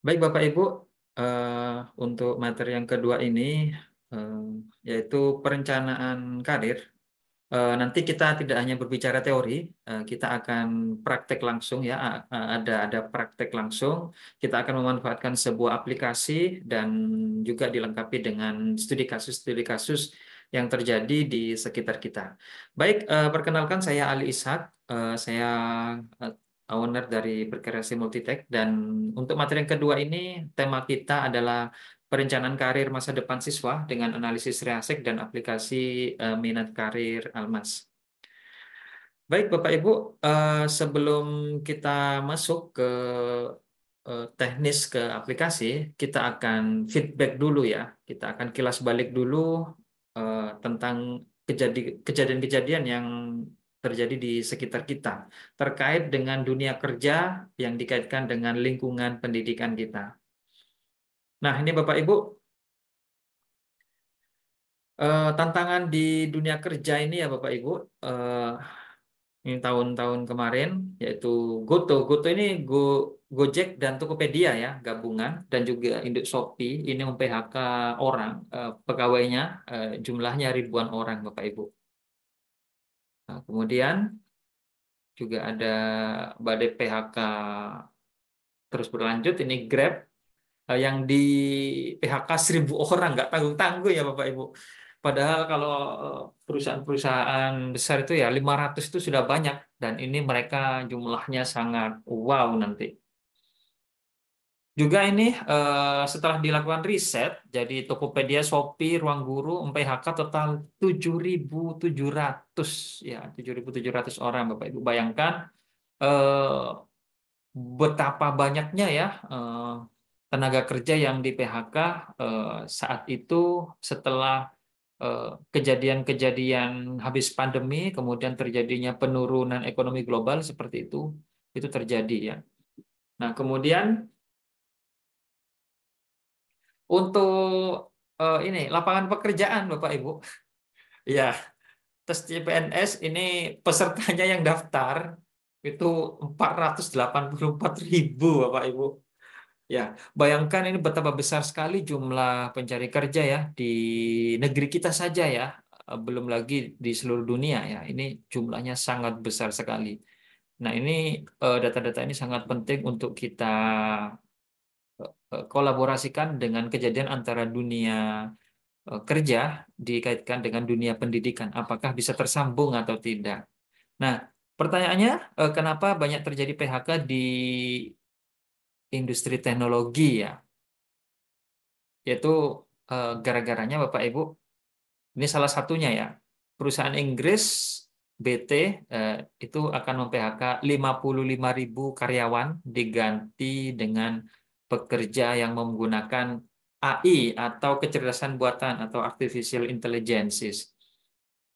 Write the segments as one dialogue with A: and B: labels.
A: Baik Bapak Ibu, untuk materi yang kedua ini eh, yaitu perencanaan karir. Nanti kita tidak hanya berbicara teori, kita akan praktek langsung ya. Ada praktek langsung. Kita akan memanfaatkan sebuah aplikasi dan juga dilengkapi dengan studi kasus yang terjadi di sekitar kita. Baik, perkenalkan saya Ali Ishak. Saya eh, owner dari Berkreasi Multitech, dan untuk materi yang kedua ini tema kita adalah perencanaan karir masa depan siswa dengan analisis reasek dan aplikasi minat karir Almas. Baik, Bapak Ibu, sebelum kita masuk ke teknis ke aplikasi, kita akan feedback dulu ya. Kita akan kilas balik dulu tentang kejadian-kejadian yang terjadi di sekitar kita terkait dengan dunia kerja yang dikaitkan dengan lingkungan pendidikan kita. Nah, ini Bapak Ibu, tantangan di dunia kerja ini ya Bapak Ibu, eh, ini tahun-tahun kemarin, yaitu Goto. Goto ini Gojek dan Tokopedia ya, gabungan, dan juga induk Shopee ini mem-PHK orang, pegawainya, jumlahnya ribuan orang Bapak Ibu. Nah, kemudian juga ada badai PHK terus berlanjut, ini Grab, yang di PHK 1.000 orang, nggak tanggung-tanggung ya Bapak Ibu. Padahal kalau perusahaan-perusahaan besar itu ya 500 itu sudah banyak, dan ini mereka jumlahnya sangat wow nanti. Juga ini setelah dilakukan riset, jadi Tokopedia, Shopee, Ruang Guru, PHK total 7.700 ya, 7.700 orang Bapak Ibu. Bayangkan eh, betapa banyaknya ya tenaga kerja yang di PHK saat itu, setelah kejadian-kejadian habis pandemi, kemudian terjadinya penurunan ekonomi global seperti itu terjadi ya. Nah, kemudian untuk ini lapangan pekerjaan Bapak Ibu, ya, tes CPNS ini pesertanya yang daftar itu 484.000 Bapak Ibu. Ya, bayangkan ini betapa besar sekali jumlah pencari kerja ya di negeri kita saja ya. Belum lagi di seluruh dunia ya. Ini jumlahnya sangat besar sekali. Nah, ini data-data ini sangat penting untuk kita kolaborasikan dengan kejadian antara dunia kerja dikaitkan dengan dunia pendidikan. Apakah bisa tersambung atau tidak? Nah, pertanyaannya, kenapa banyak terjadi PHK di industri teknologi ya? Yaitu gara-garanya Bapak Ibu, ini salah satunya ya. Perusahaan Inggris BT itu akan mem-PHK 55.000 karyawan, diganti dengan pekerja yang menggunakan AI atau kecerdasan buatan atau artificial intelligence.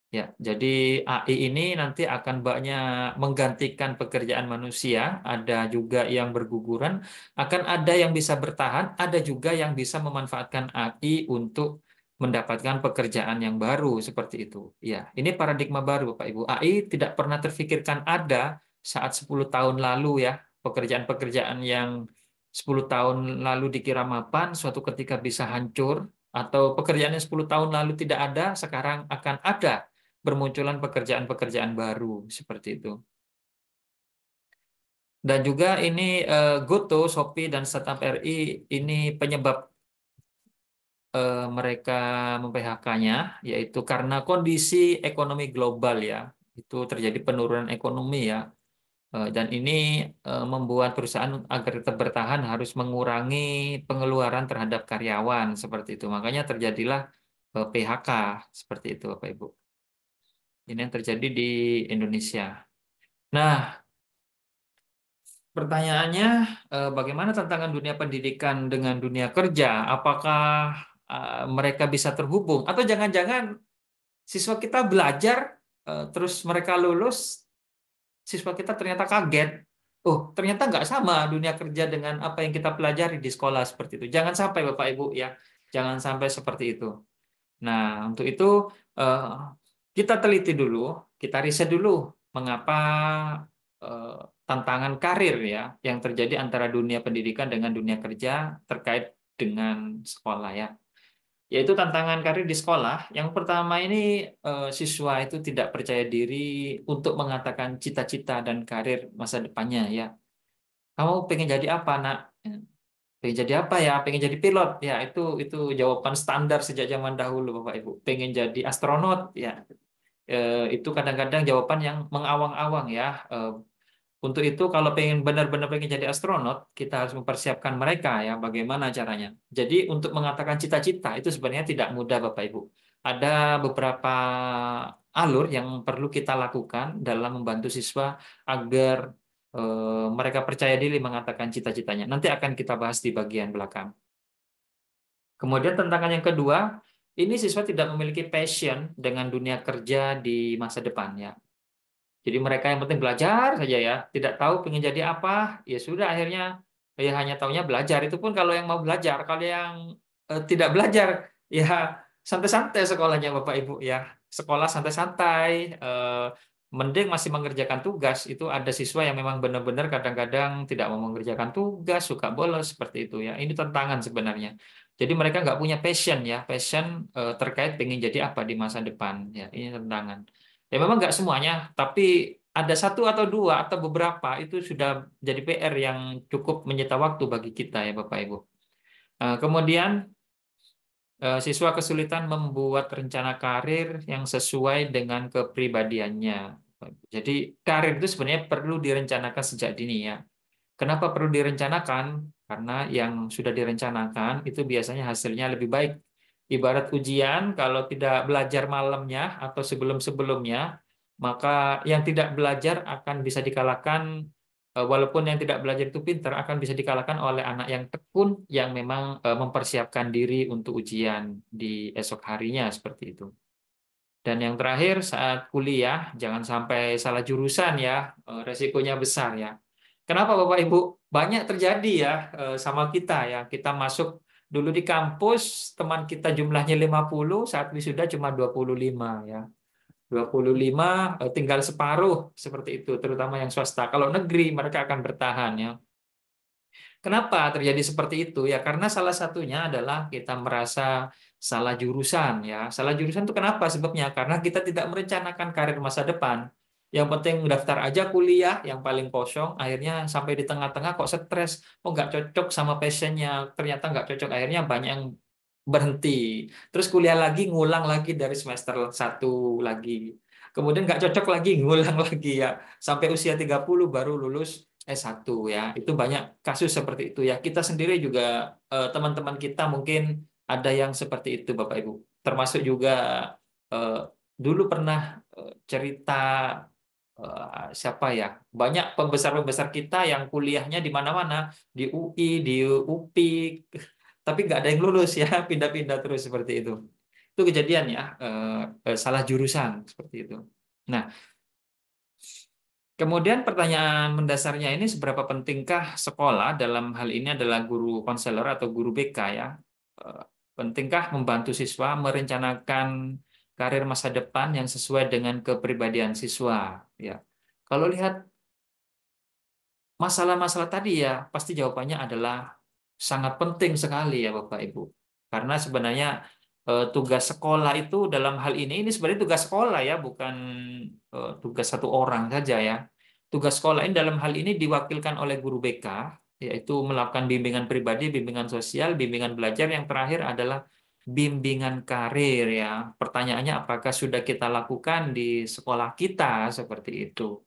A: Ya, jadi AI ini nanti akan banyak menggantikan pekerjaan manusia, ada juga yang berguguran, akan ada yang bisa bertahan, ada juga yang bisa memanfaatkan AI untuk mendapatkan pekerjaan yang baru seperti itu. Ya, ini paradigma baru Bapak Ibu. AI tidak pernah terfikirkan ada saat 10 tahun lalu ya, pekerjaan-pekerjaan yang 10 tahun lalu dikira mapan, suatu ketika bisa hancur, atau pekerjaan yang 10 tahun lalu tidak ada, sekarang akan ada bermunculan pekerjaan-pekerjaan baru seperti itu. Dan juga ini Goto, Shopee, dan Startup RI ini penyebab mereka mem-PHK-nya, yaitu karena kondisi ekonomi global ya. Itu terjadi penurunan ekonomi ya. Dan ini membuat perusahaan agar tetap bertahan harus mengurangi pengeluaran terhadap karyawan seperti itu. Makanya terjadilah PHK seperti itu Bapak Ibu. Ini yang terjadi di Indonesia. Nah, pertanyaannya, bagaimana tantangan dunia pendidikan dengan dunia kerja? Apakah mereka bisa terhubung? Atau jangan-jangan siswa kita belajar, terus mereka lulus, siswa kita ternyata kaget. Oh, ternyata nggak sama dunia kerja dengan apa yang kita pelajari di sekolah seperti itu. Jangan sampai Bapak Ibu ya, jangan sampai seperti itu. Nah, untuk itu eh, kita teliti dulu, kita riset dulu mengapa tantangan karir ya yang terjadi antara dunia pendidikan dengan dunia kerja terkait dengan sekolah ya. Yaitu tantangan karir di sekolah. Yang pertama ini siswa itu tidak percaya diri untuk mengatakan cita-cita dan karir masa depannya ya. Kamu pengen jadi apa, nak? Pengen jadi apa ya? Pengen jadi pilot. Ya, itu jawaban standar sejak zaman dahulu, Bapak Ibu. Pengen jadi astronot, ya. Itu kadang-kadang jawaban yang mengawang-awang ya. Untuk itu, kalau pengen benar-benar pengen jadi astronot, kita harus mempersiapkan mereka ya. Bagaimana caranya? Jadi, untuk mengatakan cita-cita itu sebenarnya tidak mudah, Bapak Ibu. Ada beberapa alur yang perlu kita lakukan dalam membantu siswa agar mereka percaya diri mengatakan cita-citanya. Nanti akan kita bahas di bagian belakang. Kemudian tantangan yang kedua, ini siswa tidak memiliki passion dengan dunia kerja di masa depan ya. Jadi mereka yang penting belajar saja ya, tidak tahu pengen jadi apa, ya sudah akhirnya ya hanya taunya belajar. Itu pun kalau yang mau belajar, kalau yang tidak belajar ya santai-santai sekolahnya Bapak Ibu ya. Sekolah santai-santai, mending masih mengerjakan tugas. Itu ada siswa yang memang benar-benar kadang-kadang tidak mau mengerjakan tugas, suka bolos seperti itu ya. Ini tantangan sebenarnya. Jadi mereka nggak punya passion ya, passion terkait pengen jadi apa di masa depan ya. Ini tantangan. Ya memang nggak semuanya, tapi ada satu atau dua atau beberapa itu sudah jadi PR yang cukup menyita waktu bagi kita ya Bapak Ibu. Kemudian siswa kesulitan membuat rencana karir yang sesuai dengan kepribadiannya. Jadi karir itu sebenarnya perlu direncanakan sejak dini ya. Kenapa perlu direncanakan? Karena yang sudah direncanakan itu biasanya hasilnya lebih baik. Ibarat ujian, kalau tidak belajar malamnya atau sebelum-sebelumnya, maka yang tidak belajar akan bisa dikalahkan, walaupun yang tidak belajar itu pintar, akan bisa dikalahkan oleh anak yang tekun, yang memang mempersiapkan diri untuk ujian di esok harinya, seperti itu. Dan yang terakhir, saat kuliah, jangan sampai salah jurusan ya, resikonya besar ya. Kenapa Bapak Ibu? Banyak terjadi ya sama kita ya. Kita masuk dulu di kampus, teman kita jumlahnya 50, saat wisuda cuma 25 ya. 25 tinggal separuh seperti itu, terutama yang swasta. Kalau negeri mereka akan bertahan ya. Kenapa terjadi seperti itu? Ya karena salah satunya adalah kita merasa salah jurusan ya. Salah jurusan itu kenapa sebabnya? Karena kita tidak merencanakan karir masa depan. Yang penting daftar aja kuliah yang paling kosong, akhirnya sampai di tengah-tengah kok stres, oh nggak cocok sama passionnya, ternyata nggak cocok, akhirnya banyak yang berhenti. Terus kuliah lagi, ngulang lagi dari semester 1 lagi. Kemudian nggak cocok lagi, ngulang lagi ya. Sampai usia 30 baru lulus S1 ya. Itu banyak kasus seperti itu ya. Kita sendiri juga teman-teman kita mungkin ada yang seperti itu Bapak Ibu. Termasuk juga eh, dulu pernah cerita siapa ya? Banyak pembesar-pembesar kita yang kuliahnya di mana-mana, di UI, di UPI, tapi nggak ada yang lulus ya, pindah-pindah terus seperti itu. Itu kejadian ya, salah jurusan seperti itu. Nah, kemudian pertanyaan mendasarnya ini seberapa pentingkah sekolah dalam hal ini adalah guru konselor atau guru BK ya? Eh, Pentingkah membantu siswa merencanakan karir masa depan yang sesuai dengan kepribadian siswa? Ya, kalau lihat masalah-masalah tadi ya, pasti jawabannya adalah sangat penting sekali ya Bapak Ibu. Karena sebenarnya tugas sekolah itu dalam hal ini sebenarnya tugas sekolah ya, bukan tugas satu orang saja ya. Tugas sekolah ini dalam hal ini diwakilkan oleh guru BK, yaitu melakukan bimbingan pribadi, bimbingan sosial, bimbingan belajar, yang terakhir adalah bimbingan karir ya. Pertanyaannya apakah sudah kita lakukan di sekolah kita seperti itu?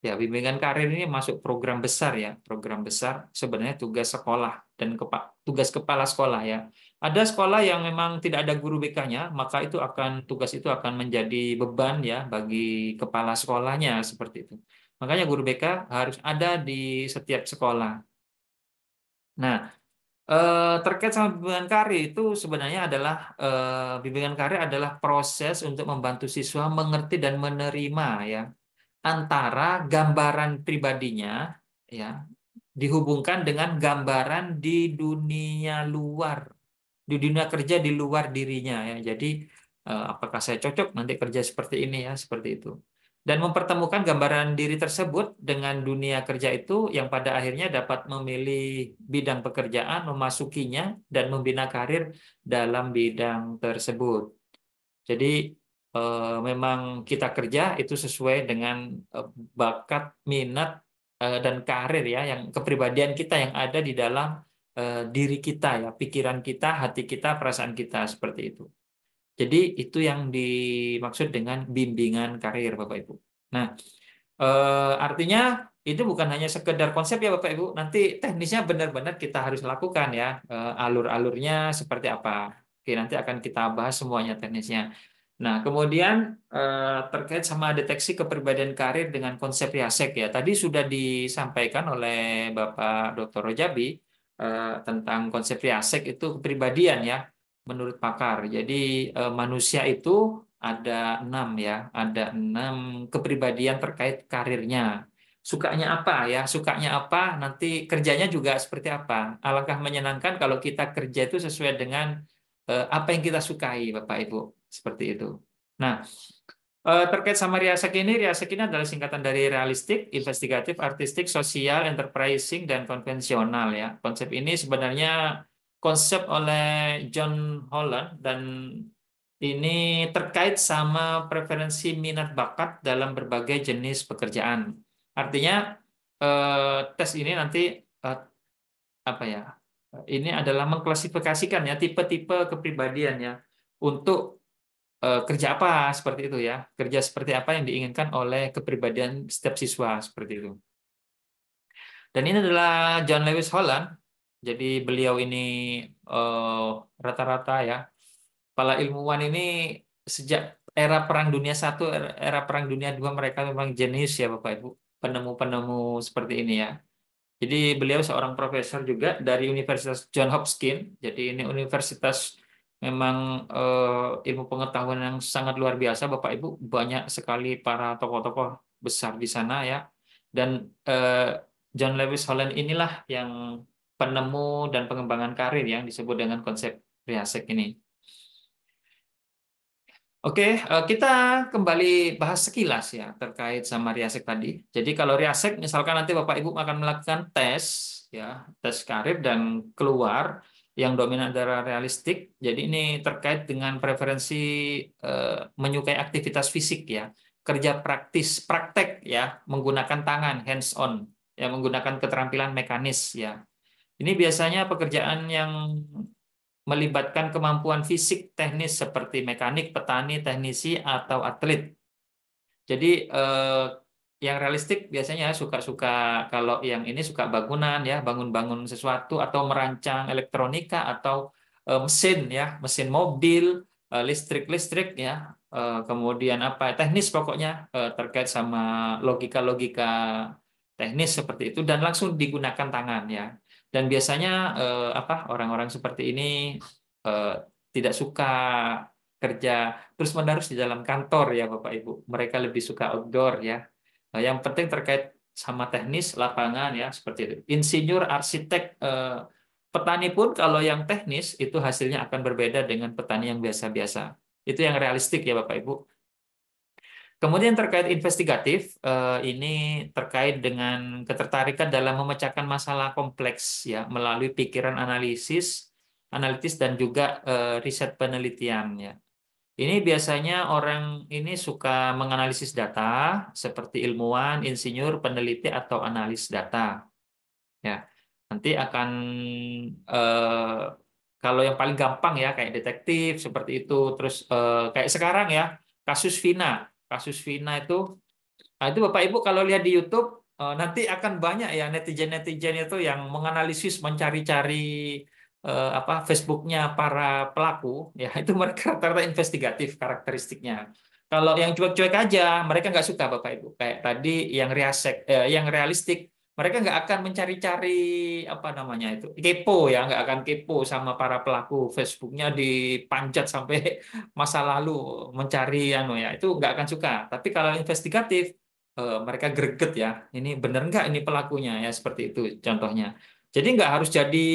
A: Ya, bimbingan karir ini masuk program besar ya, program besar sebenarnya tugas sekolah dan tugas kepala sekolah ya. Ada sekolah yang memang tidak ada guru BK-nya, maka tugas itu akan menjadi beban ya bagi kepala sekolahnya seperti itu. Makanya guru BK harus ada di setiap sekolah. Nah, terkait sama bimbingan karir itu sebenarnya adalah bimbingan karir adalah proses untuk membantu siswa mengerti dan menerima ya antara gambaran pribadinya ya dihubungkan dengan gambaran di dunia luar, di dunia kerja di luar dirinya ya. Jadi apakah saya cocok nanti kerja seperti ini ya, seperti itu. dan mempertemukan gambaran diri tersebut dengan dunia kerja itu yang pada akhirnya dapat memilih bidang pekerjaan, memasukinya, dan membina karir dalam bidang tersebut. Jadi memang kita kerja itu sesuai dengan bakat, minat, dan karir ya, yang kepribadian kita yang ada di dalam diri kita ya, pikiran kita, hati kita, perasaan kita seperti itu. Jadi itu yang dimaksud dengan bimbingan karir, Bapak Ibu. Nah, artinya itu bukan hanya sekedar konsep ya Bapak Ibu, nanti teknisnya benar-benar kita harus lakukan ya, alur-alurnya seperti apa. Oke, nanti akan kita bahas semuanya teknisnya. Nah, kemudian terkait sama deteksi kepribadian karir dengan konsep Riasek ya. Tadi sudah disampaikan oleh Bapak Dr. Rojabi tentang konsep Riasek itu kepribadian ya, menurut pakar. Jadi manusia itu ada 6 ya, ada 6 kepribadian terkait karirnya. Sukanya apa ya? Sukanya apa? Nanti kerjanya juga seperti apa? Alangkah menyenangkan kalau kita kerja itu sesuai dengan apa yang kita sukai, Bapak Ibu. Seperti itu. Nah, terkait sama Riasek ini adalah singkatan dari realistik, investigatif, artistik, sosial, enterprising, dan konvensional ya. Konsep ini sebenarnya konsep oleh John Holland dan ini terkait sama preferensi minat bakat dalam berbagai jenis pekerjaan. Artinya tes ini nanti eh, apa ya? Ini adalah mengklasifikasikan ya tipe-tipe kepribadian ya untuk kerja apa seperti itu ya, kerja seperti apa yang diinginkan oleh kepribadian setiap siswa seperti itu. Dan ini adalah John Lewis Holland. Jadi beliau ini eh, rata-rata ya, para ilmuwan ini sejak era Perang Dunia I, era Perang Dunia II mereka memang jenius ya Bapak Ibu, penemu-penemu seperti ini ya. Jadi beliau seorang profesor juga dari Universitas John Hopkins. Jadi ini universitas memang ilmu pengetahuan yang sangat luar biasa, Bapak Ibu. Banyak sekali para tokoh-tokoh besar di sana ya. Dan John Lewis Holland inilah yang penemu dan pengembangan karir yang disebut dengan konsep Riasek ini. Oke, kita kembali bahas sekilas ya terkait sama Riasek tadi. Jadi kalau Riasek, misalkan nanti Bapak Ibu akan melakukan tes ya, tes karir dan keluar yang dominan adalah realistik. Jadi ini terkait dengan preferensi menyukai aktivitas fisik ya, kerja praktis, praktek ya, menggunakan tangan, hands on, ya menggunakan keterampilan mekanis ya. Ini biasanya pekerjaan yang melibatkan kemampuan fisik teknis seperti mekanik, petani, teknisi, atau atlet. Jadi yang realistik biasanya suka-suka, kalau yang ini suka bangunan ya, bangun-bangun sesuatu atau merancang elektronika atau mesin ya, mesin mobil, listrik-listrik ya, kemudian apa teknis pokoknya terkait sama logika-logika teknis seperti itu dan langsung digunakan tangan ya. Dan biasanya apa orang-orang seperti ini eh, tidak suka kerja terus-menerus di dalam kantor ya Bapak Ibu. Mereka lebih suka outdoor ya. Yang penting terkait sama teknis lapangan ya seperti itu. Insinyur, arsitek, petani pun kalau yang teknis itu hasilnya akan berbeda dengan petani yang biasa-biasa. Itu yang realistik ya Bapak Ibu. Kemudian terkait investigatif, ini terkait dengan ketertarikan dalam memecahkan masalah kompleks ya melalui pikiran analitis dan juga riset penelitian ya. Ini biasanya orang ini suka menganalisis data seperti ilmuwan, insinyur, peneliti atau analis data. Ya, nanti akan eh, kalau yang paling gampang ya kayak detektif seperti itu. Terus kayak sekarang ya kasus Vina, kasus Vina itu, nah itu Bapak Ibu kalau lihat di YouTube nanti akan banyak ya netizen-netizen itu yang menganalisis, mencari-cari apa Facebooknya para pelaku ya itu mereka rata-rata investigatif karakteristiknya. Kalau yang cuek-cuek aja mereka nggak suka Bapak Ibu kayak tadi yang riasek yang realistik mereka nggak akan mencari-cari apa namanya itu kepo ya nggak akan kepo sama para pelaku Facebooknya dipanjat sampai masa lalu mencari anu ya itu nggak akan suka. Tapi kalau investigatif mereka greget ya ini bener nggak ini pelakunya ya seperti itu contohnya. Jadi nggak harus jadi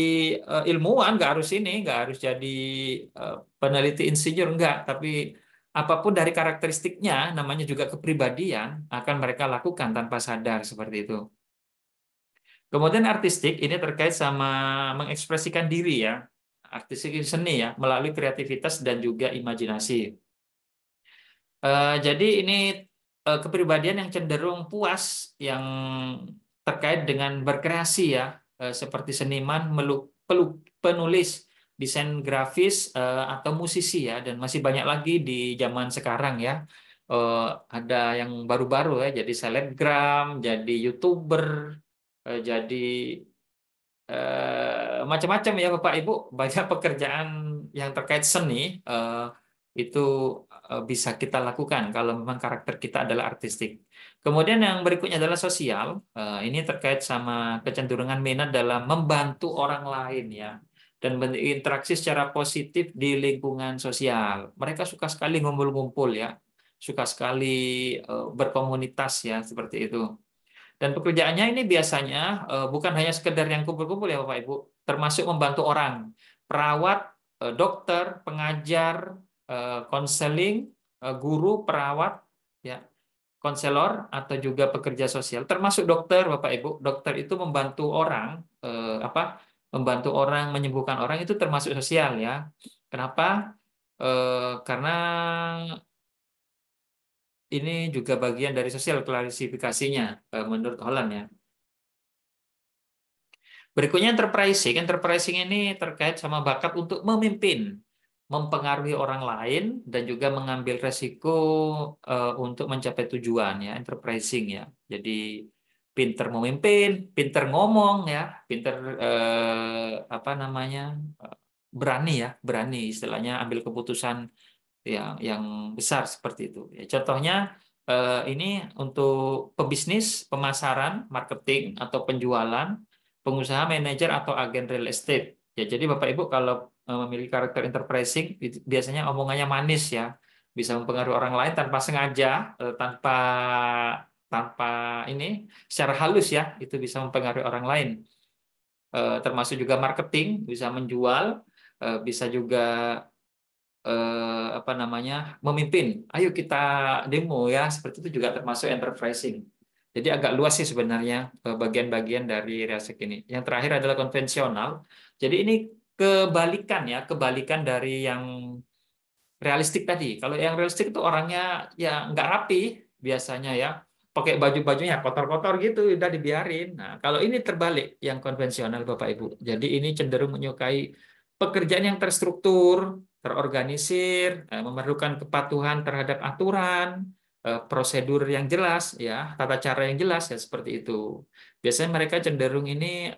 A: ilmuwan, nggak harus ini, nggak harus jadi peneliti insinyur, nggak. Tapi apapun dari karakteristiknya, namanya juga kepribadian, akan mereka lakukan tanpa sadar seperti itu. Kemudian artistik ini terkait sama mengekspresikan diri ya. Artistik itu seni ya, melalui kreativitas dan juga imajinasi. Jadi ini kepribadian yang cenderung puas, yang terkait dengan berkreasi ya, seperti seniman, penulis, desain grafis, atau musisi ya, dan masih banyak lagi di zaman sekarang ya. Eh, ada yang baru-baru ya, jadi selebgram, jadi YouTuber, jadi macam-macam ya Bapak Ibu, banyak pekerjaan yang terkait seni itu bisa kita lakukan kalau memang karakter kita adalah artistik. Kemudian yang berikutnya adalah sosial. Ini terkait sama kecenderungan minat dalam membantu orang lain ya, dan berinteraksi secara positif di lingkungan sosial. Mereka suka sekali ngumpul-ngumpul ya, suka sekali berkomunitas ya, seperti itu. Dan pekerjaannya ini biasanya bukan hanya sekedar yang kumpul-kumpul ya Bapak Ibu, termasuk membantu orang, perawat, dokter, pengajar, konseling, guru, perawat, ya, konselor atau juga pekerja sosial, termasuk dokter Bapak Ibu. Dokter itu membantu orang, membantu orang menyembuhkan orang itu termasuk sosial ya. Kenapa? Karena ini juga bagian dari sosial klasifikasinya menurut Holland ya. Berikutnya enterprising. Enterprising ini terkait sama bakat untuk memimpin, mempengaruhi orang lain, dan juga mengambil resiko untuk mencapai tujuan ya, enterprising ya. Jadi pinter memimpin, pinter ngomong ya, pinter eh, berani ya, berani istilahnya ambil keputusan yang besar seperti itu. Ya, contohnya ini untuk pebisnis, pemasaran, marketing atau penjualan, pengusaha, manajer atau agen real estate. Ya, jadi Bapak Ibu kalau memiliki karakter enterprising, biasanya omongannya manis ya, bisa mempengaruhi orang lain tanpa sengaja, tanpa tanpa ini secara halus ya, itu bisa mempengaruhi orang lain. Termasuk juga marketing, bisa menjual, bisa juga memimpin. Ayo kita demo ya, seperti itu juga termasuk enterprising. Jadi agak luas sih sebenarnya bagian-bagian dari reaksi ini. Yang terakhir adalah konvensional. Jadi ini kebalikan ya, kebalikan dari yang realistik tadi. Kalau yang realistik itu orangnya ya nggak rapi biasanya ya, pakai baju-bajunya kotor-kotor gitu, udah dibiarin. Nah, kalau ini terbalik, yang konvensional Bapak Ibu. Jadi ini cenderung menyukai pekerjaan yang terstruktur, terorganisir, memerlukan kepatuhan terhadap aturan, prosedur yang jelas, ya, tata cara yang jelas ya, seperti itu. Biasanya mereka cenderung ini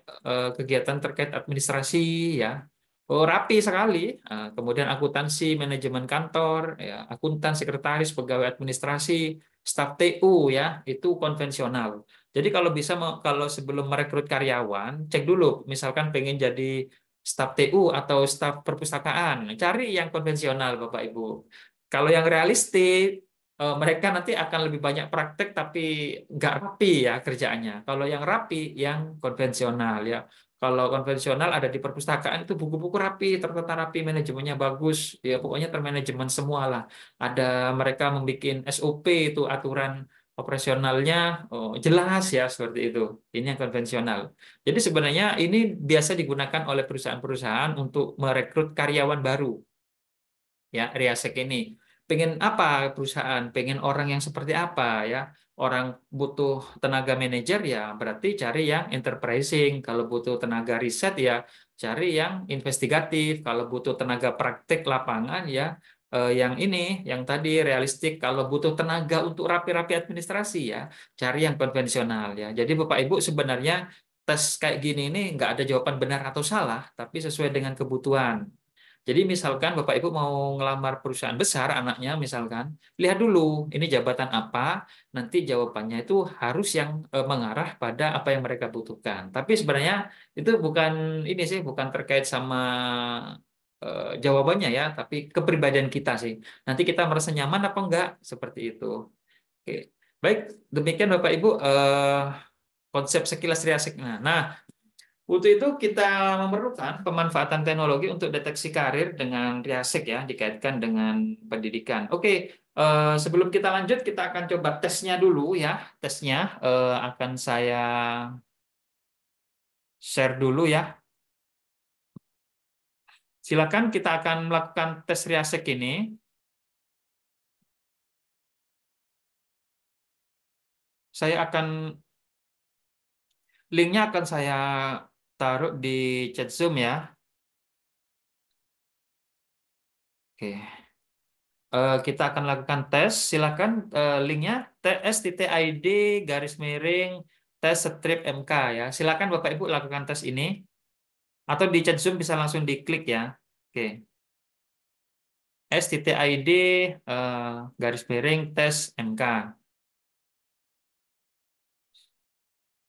A: kegiatan terkait administrasi ya. Oh, rapi sekali. Kemudian akuntansi, manajemen kantor, ya, akuntan, sekretaris, pegawai administrasi, staf TU ya, itu konvensional. Jadi kalau bisa kalau sebelum merekrut karyawan, cek dulu misalkan pengen jadi staf TU atau staf perpustakaan, cari yang konvensional Bapak Ibu. Kalau yang realistik, mereka nanti akan lebih banyak praktek tapi nggak rapi ya kerjaannya. Kalau yang rapi, yang konvensional ya. Kalau konvensional ada di perpustakaan itu buku-buku rapi, tertata rapi, manajemennya bagus, ya pokoknya termanajemen semua lah. Ada mereka membuat SOP itu aturan operasionalnya jelas ya, seperti itu. Ini yang konvensional. Jadi sebenarnya ini biasa digunakan oleh perusahaan-perusahaan untuk merekrut karyawan baru ya. Riasek ini pengen apa perusahaan, pengen orang yang seperti apa ya, orang butuh tenaga manajer ya berarti cari yang enterprising, kalau butuh tenaga riset ya cari yang investigatif, kalau butuh tenaga praktik lapangan ya yang ini, yang tadi realistik, kalau butuh tenaga untuk rapi-rapi administrasi ya cari yang konvensional ya. Jadi Bapak Ibu sebenarnya tes kayak gini ini nggak ada jawaban benar atau salah, tapi sesuai dengan kebutuhan. Jadi misalkan Bapak Ibu mau ngelamar perusahaan besar anaknya misalkan, lihat dulu ini jabatan apa, nanti jawabannya itu harus yang mengarah pada apa yang mereka butuhkan. Tapi sebenarnya itu bukan ini sih, bukan terkait sama jawabannya ya, tapi kepribadian kita sih. Nanti kita merasa nyaman apa enggak, seperti itu. Oke. Baik, demikian Bapak Ibu konsep sekilas Triasik. Nah, Untuk itu kita memerlukan pemanfaatan teknologi untuk deteksi karir dengan Riasek ya, dikaitkan dengan pendidikan. Oke, sebelum kita lanjut, kita akan coba tesnya dulu ya. Tesnya akan saya share dulu ya. Silakan kita akan melakukan tes Riasek ini. Saya akan linknya akan saya taruh di chat Zoom ya. Oke. Kita akan lakukan tes. Silakan linknya ts.id garis miring tes strip MK ya. Silakan Bapak Ibu lakukan tes ini atau di chat Zoom bisa langsung diklik ya. Oke. s.id garis miring tes MK.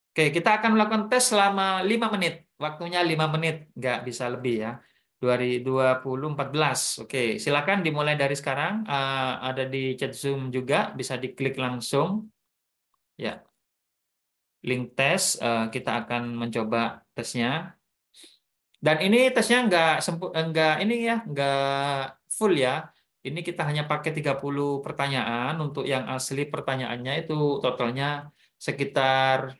A: Oke, kita akan melakukan tes selama 5 menit. Waktunya 5 menit, nggak bisa lebih ya. 2014. Oke, silakan dimulai dari sekarang. Ada di chat Zoom juga, bisa diklik langsung. Ya, link tes. Kita akan mencoba tesnya. Dan ini tesnya nggak ini ya, nggak full ya. Ini kita hanya pakai 30 pertanyaan. Untuk yang asli pertanyaannya itu totalnya sekitar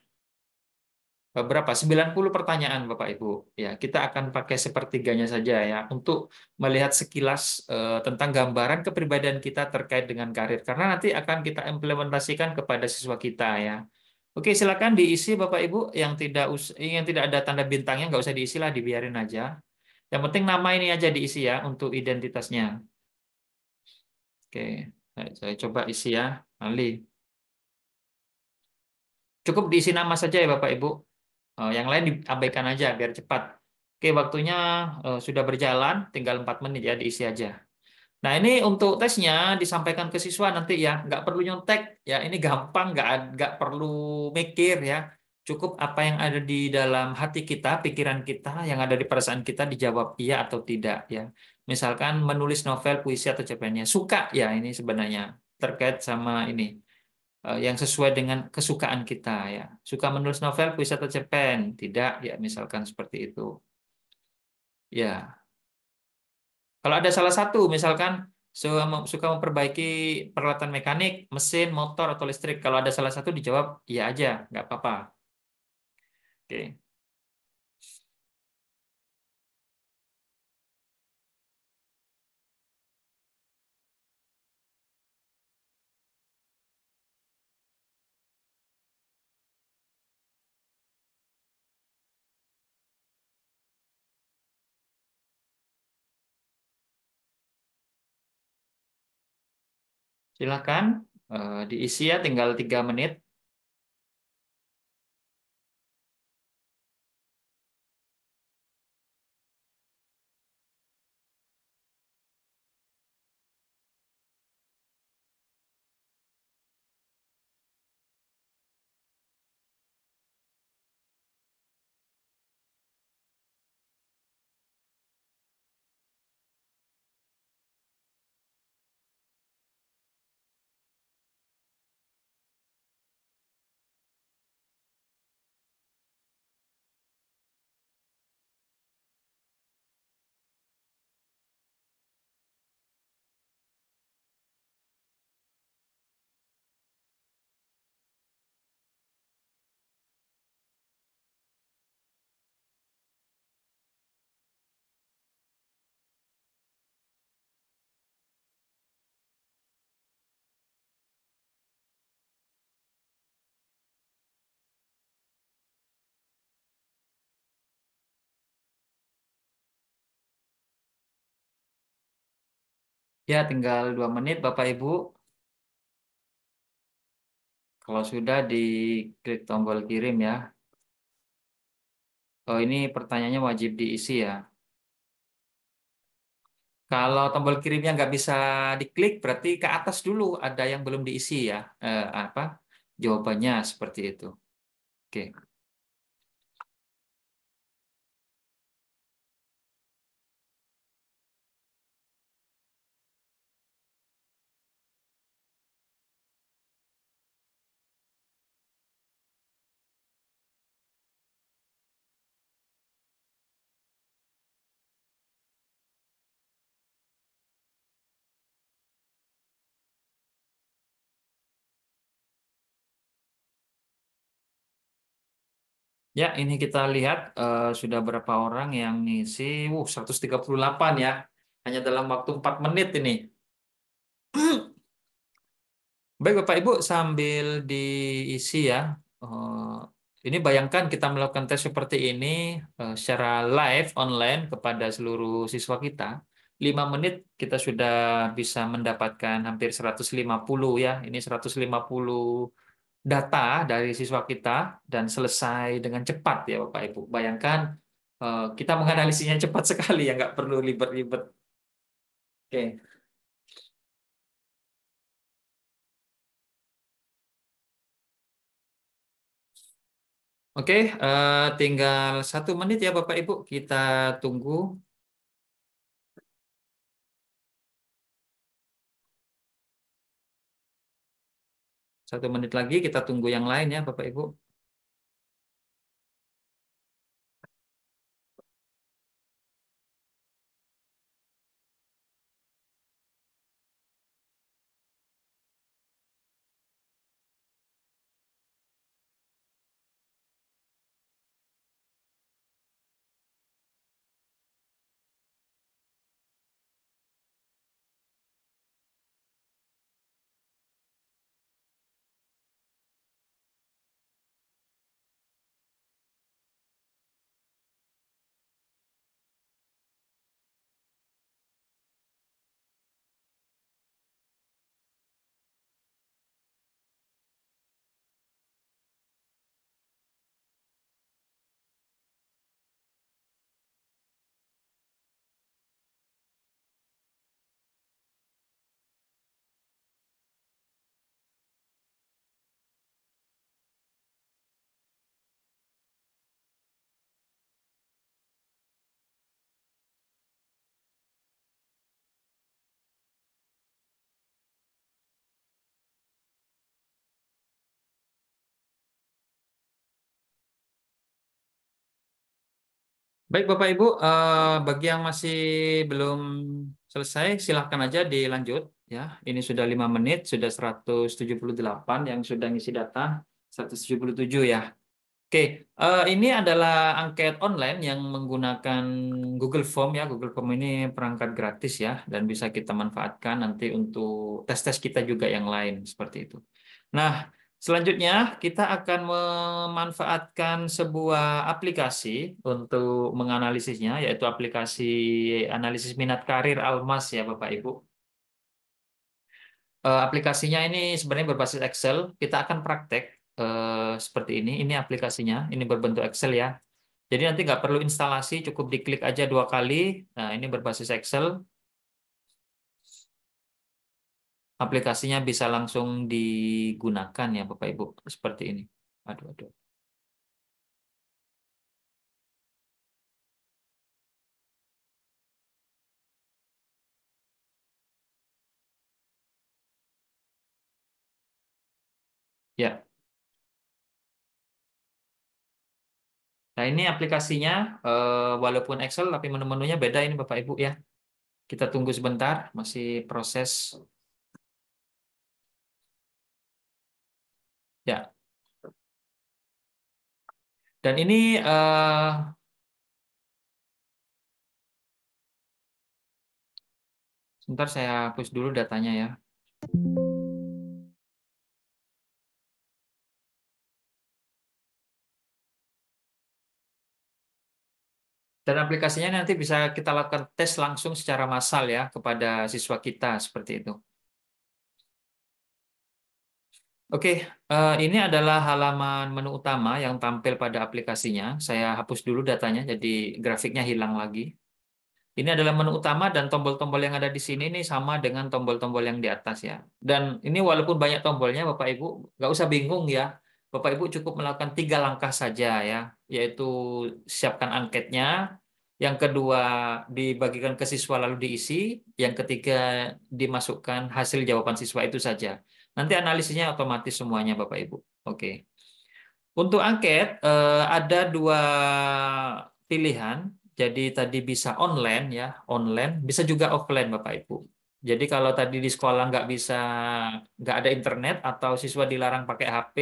A: berapa? 90 pertanyaan Bapak Ibu. Ya, kita akan pakai sepertiganya saja ya untuk melihat sekilas tentang gambaran kepribadian kita terkait dengan karir. Karena nanti akan kita implementasikan kepada siswa kita ya. Oke, silakan diisi Bapak Ibu yang tidak ada tanda bintangnya nggak usah diisi lah, dibiarin aja. Yang penting nama ini aja diisi ya untuk identitasnya. Oke, saya coba isi ya, Ali. Cukup diisi nama saja ya Bapak Ibu. Yang lain diabaikan aja biar cepat. Oke, waktunya sudah berjalan, tinggal 4 menit ya diisi aja. Nah, ini untuk tesnya disampaikan ke siswa nanti ya, nggak perlu nyontek ya. Ini gampang, nggak perlu mikir ya. Cukup apa yang ada di dalam hati kita, pikiran kita, yang ada di perasaan kita dijawab iya atau tidak ya. Misalkan menulis novel, puisi atau cerpennya, suka ya ini sebenarnya terkait sama ini yang sesuai dengan kesukaan kita ya. Suka menulis novel, puisi atau cerpen? Tidak ya, misalkan seperti itu. Ya. Kalau ada salah satu, misalkan suka memperbaiki peralatan mekanik, mesin, motor, atau listrik. Kalau ada salah satu dijawab iya aja, nggak apa-apa. Oke. Silakan diisi ya, tinggal 3 menit. Ya, tinggal 2 menit, Bapak Ibu. Kalau sudah diklik tombol kirim ya. Oh, ini pertanyaannya wajib diisi ya. Kalau tombol kirimnya nggak bisa diklik, berarti ke atas dulu ada yang belum diisi ya. Apa? Jawabannya seperti itu. Oke. Ya, ini kita lihat sudah berapa orang yang ngisi. 138 ya. Hanya dalam waktu 4 menit ini. Baik, Bapak Ibu, sambil diisi ya. Ini bayangkan kita melakukan tes seperti ini secara live online kepada seluruh siswa kita. 5 menit kita sudah bisa mendapatkan hampir 150 ya. Ini 150 data dari siswa kita dan selesai dengan cepat ya Bapak Ibu. Bayangkan kita menganalisisnya cepat sekali ya, nggak perlu ribet-ribet. Oke. Oke, tinggal 1 menit ya Bapak Ibu. Kita tunggu 1 menit lagi. Kita tunggu yang lain ya Bapak Ibu. Baik Bapak Ibu, bagi yang masih belum selesai, silahkan aja dilanjut ya. Ini sudah 5 menit, sudah 178 yang sudah ngisi data, 177 ya. Oke, ini adalah angket online yang menggunakan Google Form ya. Google Form ini perangkat gratis ya, dan bisa kita manfaatkan nanti untuk tes-tes kita juga yang lain seperti itu. Nah, selanjutnya kita akan memanfaatkan sebuah aplikasi untuk menganalisisnya, yaitu aplikasi analisis minat karir Almas ya Bapak Ibu. Aplikasinya ini sebenarnya berbasis Excel. Kita akan praktek seperti ini. Ini aplikasinya, ini berbentuk Excel ya. Jadi nanti nggak perlu instalasi, cukup diklik aja 2 kali. Nah, ini berbasis Excel. Aplikasinya bisa langsung digunakan ya Bapak Ibu, seperti ini. Aduh, aduh. Ya. Nah, ini aplikasinya, walaupun Excel, tapi menu-menunya beda ini Bapak Ibu ya. Kita tunggu sebentar, masih proses. Ya. Dan ini, sebentar saya hapus dulu datanya ya. Dan aplikasinya nanti bisa kita lakukan tes langsung secara massal ya kepada siswa kita seperti itu. Oke, ini adalah halaman menu utama yang tampil pada aplikasinya. Saya hapus dulu datanya, jadi grafiknya hilang lagi. Ini adalah menu utama dan tombol-tombol yang ada di sini ini sama dengan tombol-tombol yang di atas ya. Dan ini walaupun banyak tombolnya, Bapak Ibu nggak usah bingung ya. Bapak Ibu cukup melakukan 3 langkah saja ya, yaitu siapkan angketnya, yang kedua dibagikan ke siswa lalu diisi, yang ketiga dimasukkan hasil jawaban siswa itu saja. Nanti analisisnya otomatis semuanya Bapak Ibu. Oke. Untuk angket ada 2 pilihan. Jadi tadi bisa online ya, online, bisa juga offline Bapak Ibu. Jadi kalau tadi di sekolah nggak ada internet, atau siswa dilarang pakai HP,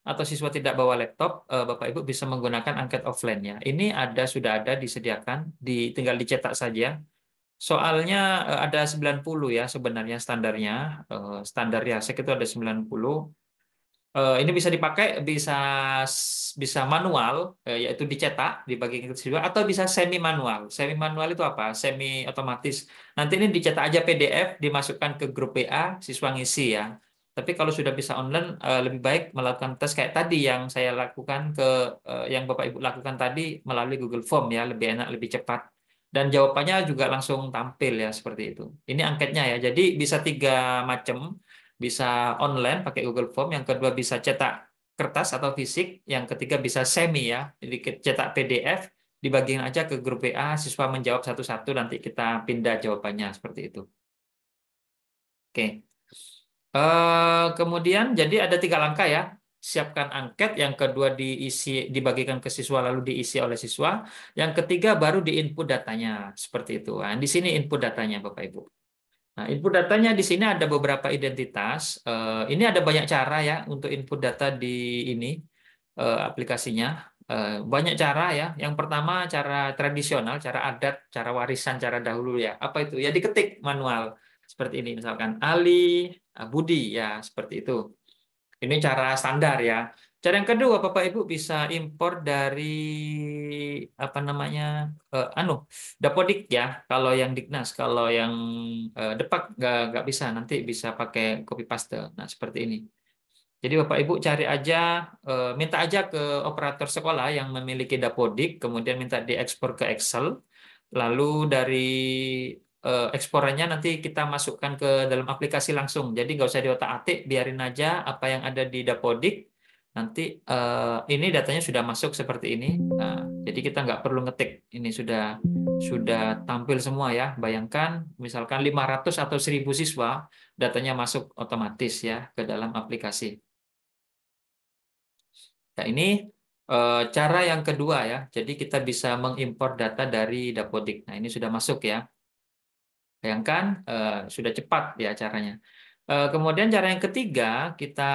A: atau siswa tidak bawa laptop, Bapak Ibu bisa menggunakan angket offline ya. Ini sudah ada disediakan, tinggal dicetak saja. Soalnya ada 90 ya sebenarnya standarnya. Standar Riasek itu ada 90. Ini bisa dipakai, bisa manual, yaitu dicetak di bagian itu siswa, atau bisa semi manual. Semi manual itu apa? Semi otomatis. Nanti ini dicetak aja PDF, dimasukkan ke grup WA, siswa ngisi ya. Tapi kalau sudah bisa online, lebih baik melakukan tes kayak tadi yang saya lakukan yang Bapak Ibu lakukan tadi melalui Google Form ya, lebih enak, lebih cepat. Dan jawabannya juga langsung tampil ya seperti itu. Ini angketnya ya. Jadi bisa 3 macam. Bisa online pakai Google Form, yang kedua bisa cetak kertas atau fisik, yang ketiga bisa semi ya, jadi cetak PDF, dibagiin aja ke grup WA, siswa menjawab satu-satu, nanti kita pindah jawabannya seperti itu. Oke. Kemudian jadi ada 3 langkah ya. Siapkan angket, yang kedua dibagikan ke siswa lalu diisi oleh siswa, yang ketiga baru diinput datanya seperti itu. Nah, di sini input datanya Bapak Ibu. Nah, input datanya di sini ada beberapa identitas. Ini ada banyak cara ya untuk input data di ini aplikasinya. Banyak cara ya. Yang pertama cara tradisional, cara adat, cara warisan, cara dahulu ya. Apa itu? Ya diketik manual. Seperti ini misalkan Ali, Budi ya, seperti itu. Ini cara standar ya. Cara yang kedua, Bapak Ibu bisa impor dari apa namanya, Dapodik ya. Kalau yang Dignas, kalau yang Depak nggak bisa. Nanti bisa pakai copy paste. Nah seperti ini. Jadi Bapak Ibu cari aja, minta aja ke operator sekolah yang memiliki Dapodik, kemudian minta diekspor ke Excel. Lalu dari eksporannya nanti kita masukkan ke dalam aplikasi langsung. Jadi nggak usah diotak-atik, biarin aja apa yang ada di Dapodik. Nanti ini datanya sudah masuk seperti ini. Nah, jadi kita nggak perlu ngetik. Ini sudah tampil semua ya. Bayangkan misalkan 500 atau 1000 siswa, datanya masuk otomatis ya ke dalam aplikasi. Nah, ini cara yang kedua ya. Jadi kita bisa mengimpor data dari Dapodik. Nah, ini sudah masuk ya. Bayangkan sudah cepat ya caranya. Kemudian cara yang ketiga, kita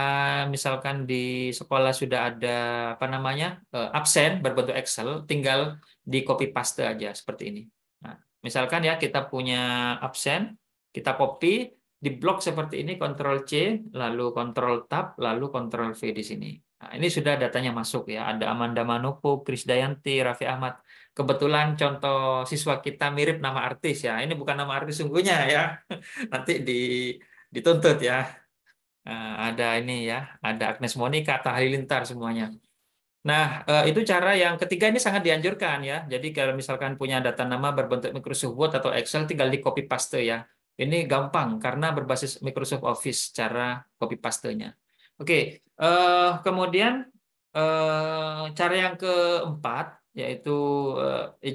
A: misalkan di sekolah sudah ada apa namanya, absen berbentuk Excel, tinggal di copy paste aja seperti ini. Nah, misalkan ya kita punya absen, kita copy, di blok seperti ini, Ctrl C, lalu Ctrl Tab, lalu Ctrl V di sini. Nah, ini sudah datanya masuk ya. Ada Amanda Manopo, Krisdayanti, Raffi Ahmad. Kebetulan contoh siswa kita mirip nama artis ya. Ini bukan nama artis sungguhnya ya. Nanti dituntut ya. Ada ini ya, ada Agnes Monica, Atta Halilintar semuanya. Nah, itu cara yang ketiga, ini sangat dianjurkan ya. Jadi kalau misalkan punya data nama berbentuk Microsoft Word atau Excel, tinggal di copy paste ya. Ini gampang karena berbasis Microsoft Office cara copy pastenya. Oke, kemudian cara yang keempat, yaitu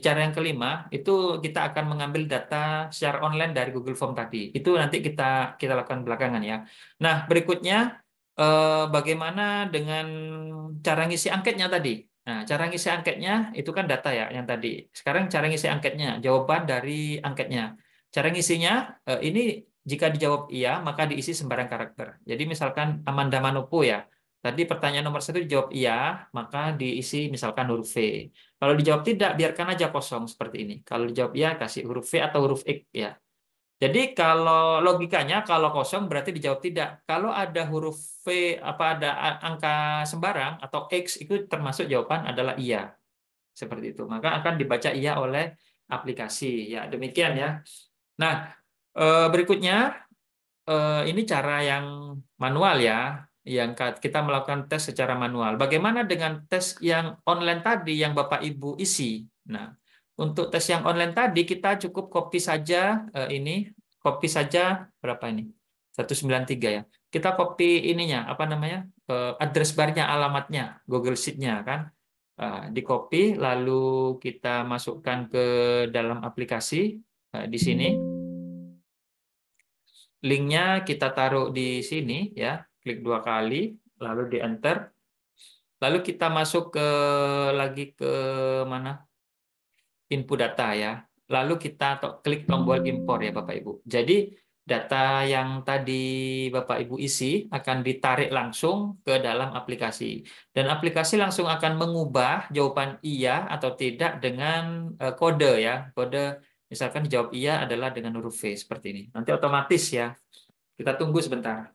A: cara yang kelima, itu kita akan mengambil data secara online dari Google Form tadi. Itu nanti kita lakukan belakangan ya. Nah, berikutnya bagaimana dengan cara ngisi angketnya tadi? Nah, cara ngisi angketnya itu kan data ya yang tadi. Sekarang cara ngisi angketnya, jawaban dari angketnya. Cara ngisinya ini jika dijawab iya, maka diisi sembarang karakter. Jadi misalkan Amanda Manopo ya. Tadi pertanyaan nomor 1 dijawab iya, maka diisi misalkan huruf V. Kalau dijawab tidak, biarkan aja kosong seperti ini. Kalau dijawab iya, kasih huruf V atau huruf X ya. Jadi kalau logikanya kalau kosong berarti dijawab tidak. Kalau ada huruf V, apa ada angka sembarang atau X, itu termasuk jawaban adalah iya. Seperti itu. Maka akan dibaca iya oleh aplikasi. Ya, demikian ya. Nah, berikutnya ini cara yang manual ya, yang kita melakukan tes secara manual. Bagaimana dengan tes yang online tadi yang Bapak Ibu isi? Nah, untuk tes yang online tadi kita cukup copy saja ini, copy saja berapa ini? 193 ya. Kita copy ininya, apa namanya? Address barnya, alamatnya, Google Sheet-nya kan. Di copy lalu kita masukkan ke dalam aplikasi di sini. Linknya kita taruh di sini ya, klik 2 kali, lalu di enter, lalu kita masuk lagi ke mana, input data ya, lalu kita klik tombol impor ya Bapak Ibu. Jadi Data yang tadi Bapak Ibu isi akan ditarik langsung ke dalam aplikasi. Dan aplikasi langsung akan mengubah jawaban iya atau tidak dengan kode ya. Kode misalkan jawab iya adalah dengan huruf V seperti ini. Nanti otomatis ya. Kita tunggu sebentar.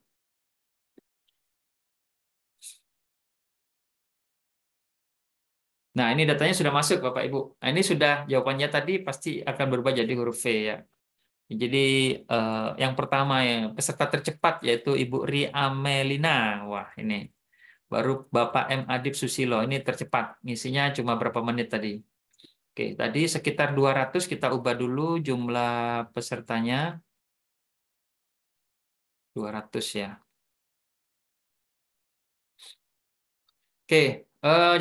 A: Nah, ini datanya sudah masuk Bapak Ibu. Nah, ini sudah jawabannya tadi pasti akan berubah jadi huruf V ya. Jadi yang pertama ya peserta tercepat yaitu Ibu Ri Amelina. Wah, ini baru Bapak M. Adib Susilo. Ini tercepat. Ngisinya cuma berapa menit tadi. Oke, tadi sekitar 200 kita ubah dulu jumlah pesertanya 200 ya. Oke,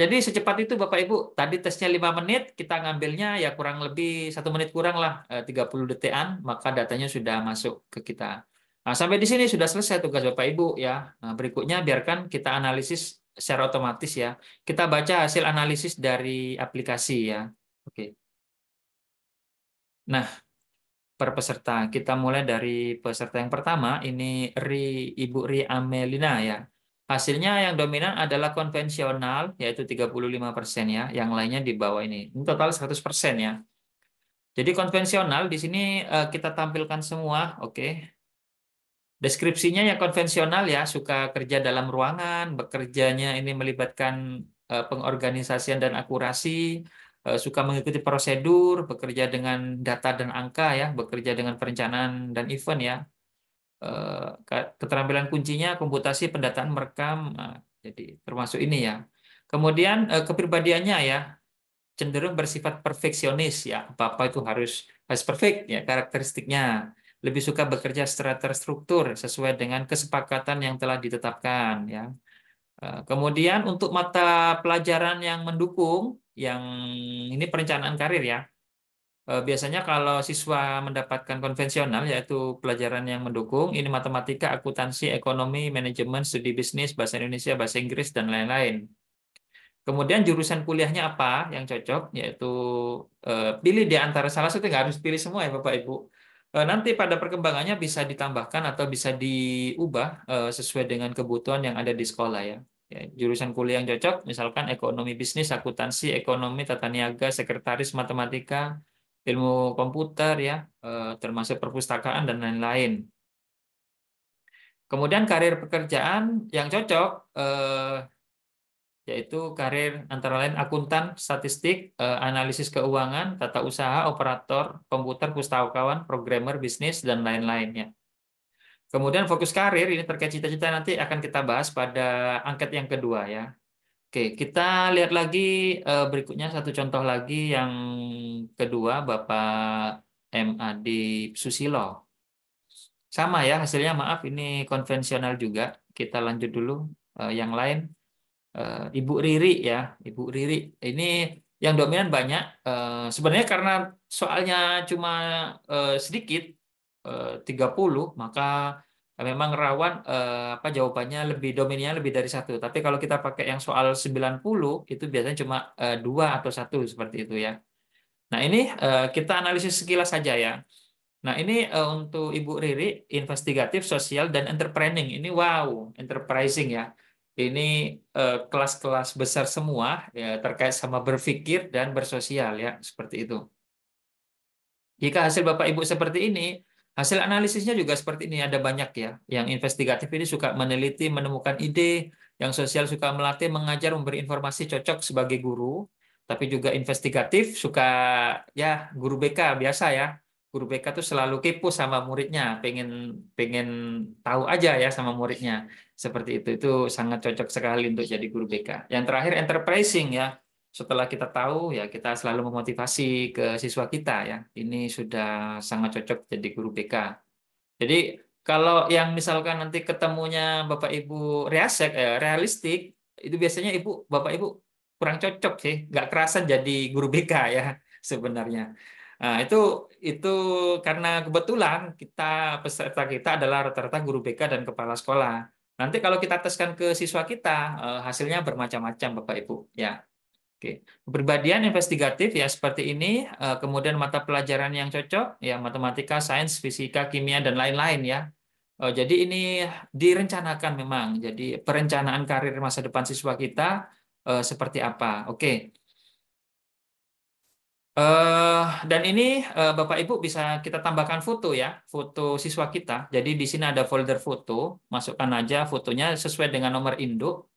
A: jadi secepat itu Bapak Ibu. Tadi tesnya 5 menit, kita ngambilnya ya kurang lebih 1 menit kurang lah, 30 detikan, maka datanya sudah masuk ke kita. Nah, sampai di sini sudah selesai tugas Bapak Ibu ya. Nah, berikutnya biarkan kita analisis secara otomatis ya. Kita baca hasil analisis dari aplikasi ya. Oke. Nah, per peserta. Kita mulai dari peserta yang pertama, ini Ibu Ri Amelina ya. Hasilnya yang dominan adalah konvensional, yaitu 35% ya. Yang lainnya di bawah ini. Ini total 100% ya. Jadi konvensional di sini kita tampilkan semua, oke. Deskripsinya yang konvensional ya, suka kerja dalam ruangan, bekerjanya ini melibatkan pengorganisasian dan akurasi, suka mengikuti prosedur, bekerja dengan data dan angka ya, bekerja dengan perencanaan dan event ya. Keterampilan kuncinya komputasi, pendataan, merekam, jadi termasuk ini ya. Kemudian kepribadiannya ya, cenderung bersifat perfeksionis ya, apa-apa itu harus perfect ya karakteristiknya. Lebih suka bekerja secara terstruktur sesuai dengan kesepakatan yang telah ditetapkan ya. Kemudian untuk mata pelajaran yang mendukung, yang ini perencanaan karir ya. Biasanya kalau siswa mendapatkan konvensional yaitu pelajaran yang mendukung, ini matematika, akuntansi, ekonomi, manajemen, studi bisnis, bahasa Indonesia, bahasa Inggris dan lain-lain. Kemudian jurusan kuliahnya apa yang cocok, yaitu pilih di antara salah satu, nggak harus pilih semua ya Bapak Ibu. Nanti pada perkembangannya bisa ditambahkan atau bisa diubah sesuai dengan kebutuhan yang ada di sekolah ya. Ya, jurusan kuliah yang cocok, misalkan ekonomi bisnis, akuntansi, ekonomi, tata niaga, sekretaris, matematika, ilmu komputer ya, termasuk perpustakaan dan lain-lain. Kemudian karir pekerjaan yang cocok, yaitu karir antara lain akuntan, statistik, analisis keuangan, tata usaha, operator, komputer, pustakawan, programmer, bisnis, dan lain-lainnya. Kemudian fokus karir, ini terkait cita-cita nanti akan kita bahas pada angket yang kedua ya. Oke, kita lihat lagi berikutnya satu contoh lagi yang kedua, Bapak M. Adi Susilo. Sama ya hasilnya, maaf ini konvensional juga. Kita lanjut dulu yang lain. Ibu Riri ya, Ibu Riri ini yang dominan banyak. Sebenarnya karena soalnya cuma sedikit 30, maka memang rawan apa jawabannya lebih dominannya lebih dari satu. Tapi kalau kita pakai yang soal 90 itu biasanya cuma dua atau satu seperti itu ya. Nah ini kita analisis sekilas saja ya. Nah, ini untuk Ibu Riri, investigatif, sosial, dan entrepreneuring. Ini wow, enterprising ya. Ini kelas-kelas besar semua ya, terkait sama berpikir dan bersosial ya, seperti itu. Jika hasil Bapak Ibu seperti ini, hasil analisisnya juga seperti ini, ada banyak ya. Yang investigatif ini suka meneliti, menemukan ide, yang sosial suka melatih, mengajar, memberi informasi cocok sebagai guru, tapi juga investigatif suka ya guru BK biasa ya. Guru BK tuh selalu kepo sama muridnya, pengen pengen tahu aja ya sama muridnya. Seperti itu sangat cocok sekali untuk jadi guru BK. Yang terakhir enterprising ya. Setelah kita tahu ya kita selalu memotivasi ke siswa kita ya. Ini sudah sangat cocok jadi guru BK. Jadi kalau yang misalkan nanti ketemunya Bapak Ibu realistik, itu biasanya Bapak Ibu kurang cocok sih, nggak kerasan jadi guru BK ya sebenarnya. Nah, itu karena kebetulan peserta kita adalah rata-rata guru BK dan kepala sekolah. Nanti kalau kita teskan ke siswa kita, hasilnya bermacam-macam Bapak Ibu ya. Oke, kepribadian investigatif ya seperti ini, kemudian mata pelajaran yang cocok ya matematika, sains, fisika, kimia dan lain-lain ya. Jadi ini direncanakan memang. Jadi perencanaan karir masa depan siswa kita seperti apa? Oke. Dan ini Bapak Ibu bisa kita tambahkan foto ya, foto siswa kita. Jadi di sini ada folder foto, masukkan aja fotonya sesuai dengan nomor induk.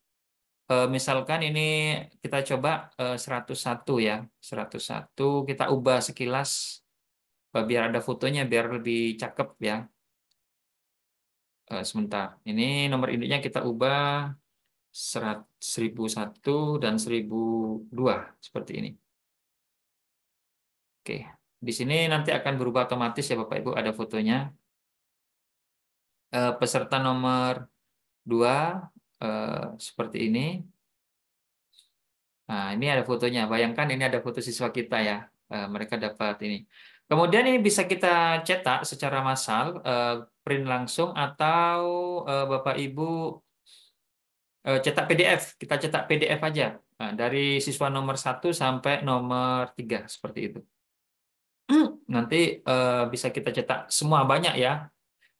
A: Misalkan ini kita coba 101 ya, 101 kita ubah sekilas biar ada fotonya biar lebih cakep ya. Sebentar, ini nomor induknya kita ubah 1001 dan 1002 seperti ini. Oke, di sini nanti akan berubah otomatis ya Bapak Ibu ada fotonya. Peserta nomor 2 seperti ini. Nah, ini ada fotonya. Bayangkan ini ada foto siswa kita ya. Mereka dapat ini. Kemudian ini bisa kita cetak secara massal, print langsung atau Bapak Ibu cetak PDF. Kita cetak PDF aja. Nah, dari siswa nomor 1 sampai nomor 3 seperti itu. Nanti bisa kita cetak semua banyak ya.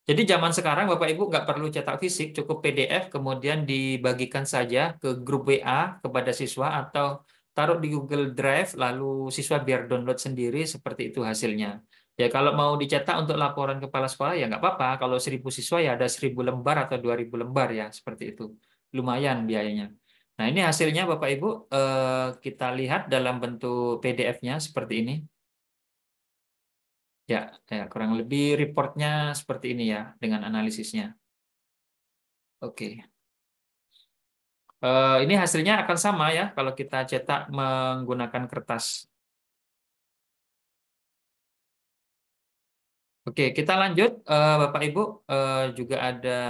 A: Jadi zaman sekarang Bapak Ibu nggak perlu cetak fisik, cukup PDF, kemudian dibagikan saja ke grup WA kepada siswa atau taruh di Google Drive, lalu siswa biar download sendiri, seperti itu hasilnya. Ya kalau mau dicetak untuk laporan kepala sekolah ya nggak apa-apa, kalau 1.000 siswa ya ada 1.000 lembar atau 2.000 lembar ya, seperti itu. Lumayan biayanya. Nah ini hasilnya Bapak Ibu, kita lihat dalam bentuk PDF-nya seperti ini. Ya, ya, kurang lebih reportnya seperti ini ya, dengan analisisnya. Oke. Ini hasilnya akan sama ya kalau kita cetak menggunakan kertas. Oke, kita lanjut, Bapak Ibu. Juga ada,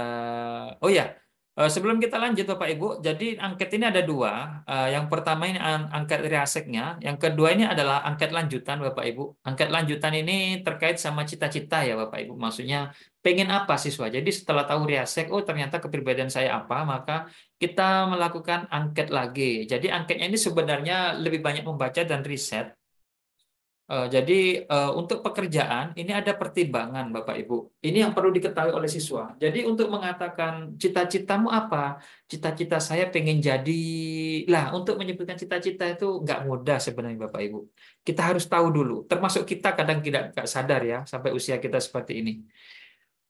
A: oh ya, sebelum kita lanjut, Bapak Ibu. Jadi angket ini ada dua. Yang pertama ini angket riaseknya, yang kedua ini adalah angket lanjutan, Bapak Ibu. Angket lanjutan ini terkait sama cita-cita ya, Bapak Ibu. Maksudnya pengen apa siswa? Jadi setelah tahu riasek, oh ternyata kepribadian saya apa, maka kita melakukan angket lagi. Jadi angketnya ini sebenarnya lebih banyak membaca dan riset. Jadi untuk pekerjaan ini ada pertimbangan Bapak Ibu. Ini yang perlu diketahui oleh siswa. Jadi untuk mengatakan cita-citamu apa? Cita-cita saya pengen jadi. Lah, untuk menyebutkan cita-cita itu nggak mudah sebenarnya Bapak Ibu. Kita harus tahu dulu. Termasuk kita kadang tidak nggak sadar ya sampai usia kita seperti ini.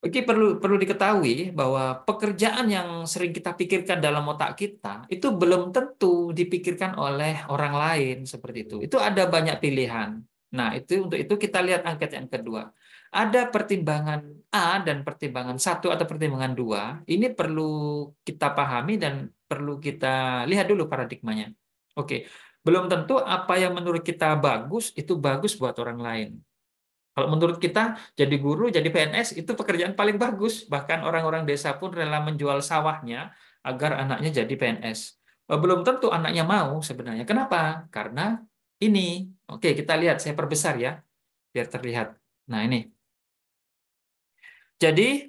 A: Oke, perlu perlu diketahui bahwa pekerjaan yang sering kita pikirkan dalam otak kita itu belum tentu dipikirkan oleh orang lain seperti itu. Itu ada banyak pilihan. Nah, itu untuk itu kita lihat angket yang kedua. Ada pertimbangan A dan pertimbangan 1 atau pertimbangan 2. Ini perlu kita pahami dan perlu kita lihat dulu paradigmanya. Oke, belum tentu apa yang menurut kita bagus itu bagus buat orang lain. Kalau menurut kita, jadi guru, jadi PNS itu pekerjaan paling bagus. Bahkan orang-orang desa pun rela menjual sawahnya agar anaknya jadi PNS. Belum tentu anaknya mau sebenarnya. Kenapa? Karena ini. Oke, kita lihat. Saya perbesar ya, biar terlihat. Nah, ini. Jadi,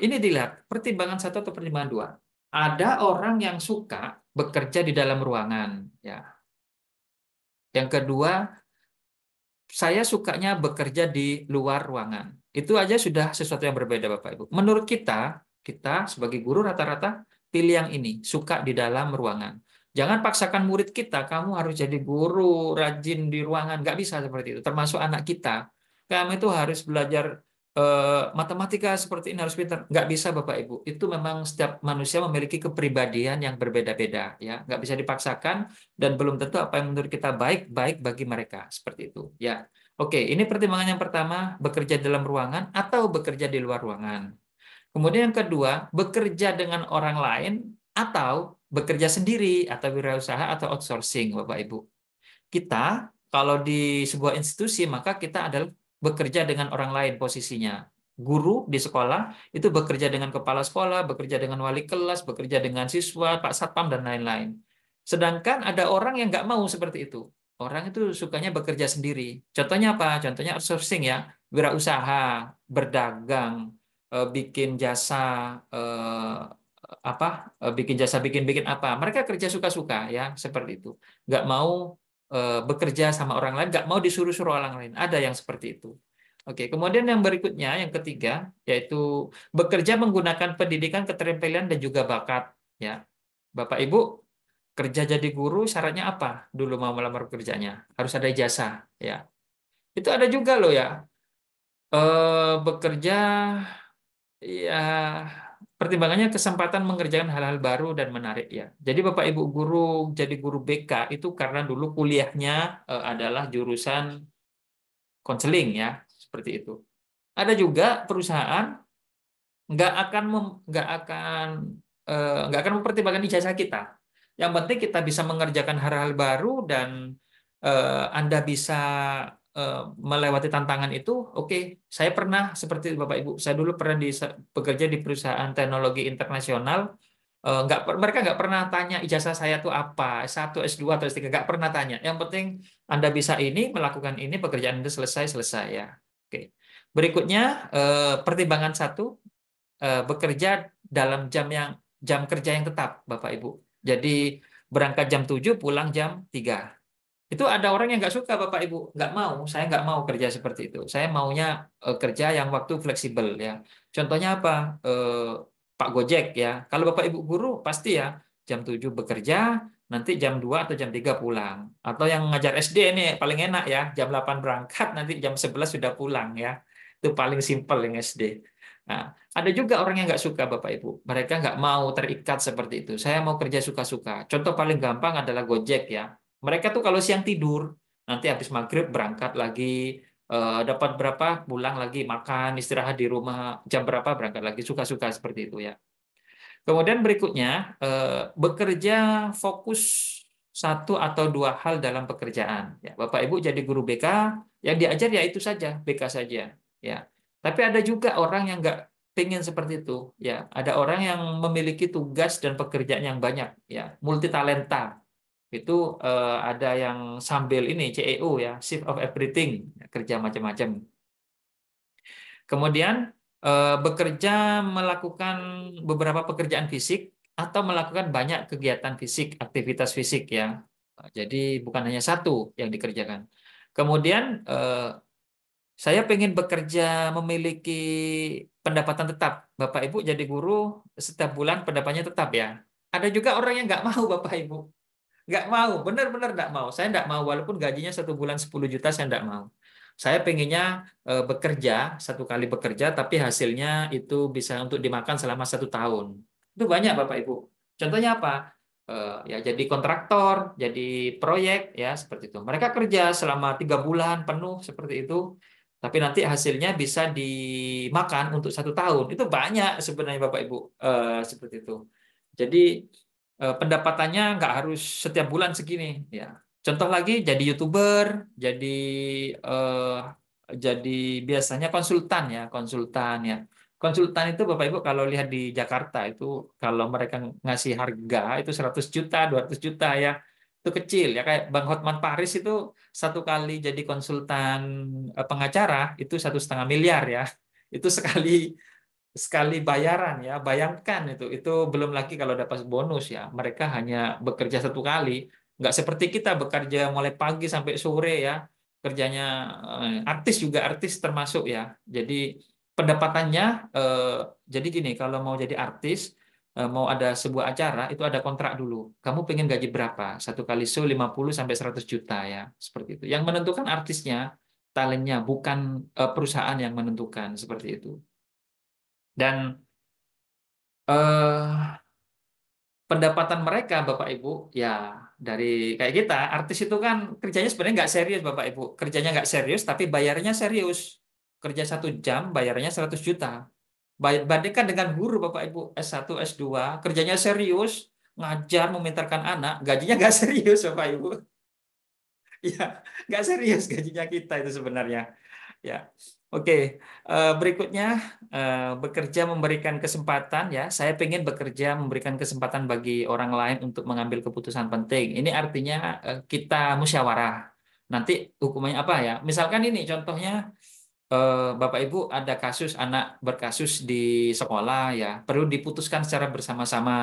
A: ini dilihat. Pertimbangan 1 atau pertimbangan 2. Ada orang yang suka bekerja di dalam ruangan. Ya. Yang kedua, saya sukanya bekerja di luar ruangan. Itu aja sudah sesuatu yang berbeda, Bapak Ibu. Menurut kita, kita sebagai guru rata-rata pilih yang ini, suka di dalam ruangan. Jangan paksakan murid kita, kamu harus jadi guru, rajin di ruangan. Nggak bisa seperti itu, termasuk anak kita. Kamu itu harus belajar matematika seperti ini, harus pintar. Nggak bisa, Bapak Ibu. Itu memang setiap manusia memiliki kepribadian yang berbeda-beda. Ya, nggak bisa dipaksakan dan belum tentu apa yang menurut kita baik baik bagi mereka seperti itu ya. Oke, ini pertimbangan yang pertama, bekerja dalam ruangan atau bekerja di luar ruangan. Kemudian yang kedua, bekerja dengan orang lain atau bekerja sendiri atau wirausaha atau outsourcing, Bapak Ibu. Kita kalau di sebuah institusi maka kita adalah bekerja dengan orang lain posisinya. Guru di sekolah itu bekerja dengan kepala sekolah, bekerja dengan wali kelas, bekerja dengan siswa, Pak Satpam, dan lain-lain. Sedangkan ada orang yang nggak mau seperti itu. Orang itu sukanya bekerja sendiri. Contohnya apa? Contohnya outsourcing ya, wirausaha, berdagang, bikin jasa bikin jasa bikin apa. Mereka kerja suka-suka ya seperti itu. Nggak mau bekerja sama orang lain, nggak mau disuruh-suruh orang lain. Ada yang seperti itu. Oke, kemudian yang berikutnya, yang ketiga, yaitu bekerja menggunakan pendidikan, keterampilan dan juga bakat. Ya, Bapak Ibu kerja jadi guru syaratnya apa? Dulu mau melamar kerjanya harus ada ijazah. Ya, itu ada juga loh ya. Bekerja ya, pertimbangannya kesempatan mengerjakan hal-hal baru dan menarik ya. Jadi Bapak Ibu guru jadi guru BK itu karena dulu kuliahnya adalah jurusan konseling ya, seperti itu. Ada juga perusahaan nggak akan mempertimbangkan ijazah kita. Yang penting kita bisa mengerjakan hal-hal baru dan Anda bisa melewati tantangan itu. Oke, saya pernah seperti itu, Bapak Ibu. Saya dulu pernah bekerja di perusahaan teknologi internasional. Mereka nggak pernah tanya ijazah saya tuh apa, S1, S2 atau S3, nggak pernah tanya. Yang penting Anda bisa ini, melakukan ini, pekerjaan Anda selesai ya. Oke. Berikutnya pertimbangan satu, bekerja dalam jam kerja yang tetap, Bapak Ibu. Jadi berangkat jam 7, pulang jam 3. Itu ada orang yang nggak suka, Bapak Ibu. Nggak mau, saya nggak mau kerja seperti itu. Saya maunya kerja yang waktu fleksibel ya. Contohnya apa? Pak Gojek ya. Kalau Bapak Ibu guru pasti ya jam 7 bekerja, nanti jam 2 atau jam 3 pulang. Atau yang ngajar SD ini paling enak ya, jam 8 berangkat, nanti jam 11 sudah pulang ya. Itu paling simpel yang SD. Nah, ada juga orang yang nggak suka, Bapak Ibu. Mereka nggak mau terikat seperti itu. Saya mau kerja suka-suka. Contoh paling gampang adalah Gojek ya. Mereka tuh kalau siang tidur, nanti habis maghrib berangkat lagi, dapat berapa, pulang lagi, makan, istirahat di rumah, jam berapa berangkat lagi, suka-suka seperti itu ya. Kemudian berikutnya, bekerja fokus satu atau dua hal dalam pekerjaan. Ya, Bapak Ibu jadi guru BK, yang diajar ya itu saja, BK saja. Ya, tapi ada juga orang yang nggak pengen seperti itu. Ya, ada orang yang memiliki tugas dan pekerjaan yang banyak. Ya, multi talenta. Itu ada yang sambil ini CEO ya, shift of everything, kerja macam-macam. Kemudian bekerja melakukan beberapa pekerjaan fisik atau melakukan banyak kegiatan fisik, aktivitas fisik ya. Jadi bukan hanya satu yang dikerjakan. Kemudian saya pengen bekerja memiliki pendapatan tetap. Bapak Ibu jadi guru setiap bulan pendapatannya tetap ya. Ada juga orang yang nggak mau Bapak Ibu. Nggak mau, benar-benar nggak mau. Saya nggak mau, walaupun gajinya 1 bulan 10 juta, saya nggak mau. Saya pengennya bekerja, 1 kali bekerja, tapi hasilnya itu bisa untuk dimakan selama 1 tahun. Itu banyak, Bapak Ibu. Contohnya apa? Ya jadi kontraktor, jadi proyek, ya seperti itu. Mereka kerja selama 3 bulan penuh seperti itu, tapi nanti hasilnya bisa dimakan untuk 1 tahun. Itu banyak sebenarnya, Bapak Ibu, seperti itu. Jadi pendapatannya nggak harus setiap bulan segini ya. Contoh lagi jadi YouTuber, jadi eh, jadi biasanya konsultan ya, konsultan ya. Konsultan itu Bapak Ibu kalau lihat di Jakarta itu kalau mereka ngasih harga itu 100 juta, 200 juta ya. Itu kecil ya, kayak Bang Hotman Paris itu 1 kali jadi konsultan pengacara itu 1,5 miliar ya. Itu sekali sekali bayaran ya, bayangkan itu belum lagi kalau dapat bonus ya, mereka hanya bekerja 1 kali, nggak seperti kita bekerja mulai pagi sampai sore ya, kerjanya artis juga artis termasuk ya, jadi pendapatannya eh, jadi gini, kalau mau jadi artis, mau ada sebuah acara itu ada kontrak dulu, kamu pengen gaji berapa, 1 kali show 50 sampai 100 juta ya, seperti itu, yang menentukan artisnya, talentnya, bukan perusahaan yang menentukan seperti itu. Dan eh pendapatan mereka, Bapak Ibu, ya dari kayak kita, artis itu kan kerjanya sebenarnya nggak serius, Bapak Ibu. Kerjanya nggak serius, tapi bayarnya serius. Kerja 1 jam, bayarnya 100 juta. Bandingkan dengan guru, Bapak Ibu, S1, S2, kerjanya serius, ngajar, memintarkan anak, gajinya nggak serius, Bapak Ibu. Ya, nggak serius gajinya kita itu sebenarnya. Ya, oke. Berikutnya bekerja memberikan kesempatan ya. Saya pengen bekerja memberikan kesempatan bagi orang lain untuk mengambil keputusan penting. Ini artinya kita musyawarah. Nanti hukumannya apa ya? Misalkan ini contohnya Bapak Ibu ada kasus anak berkasus di sekolah ya, perlu diputuskan secara bersama-sama.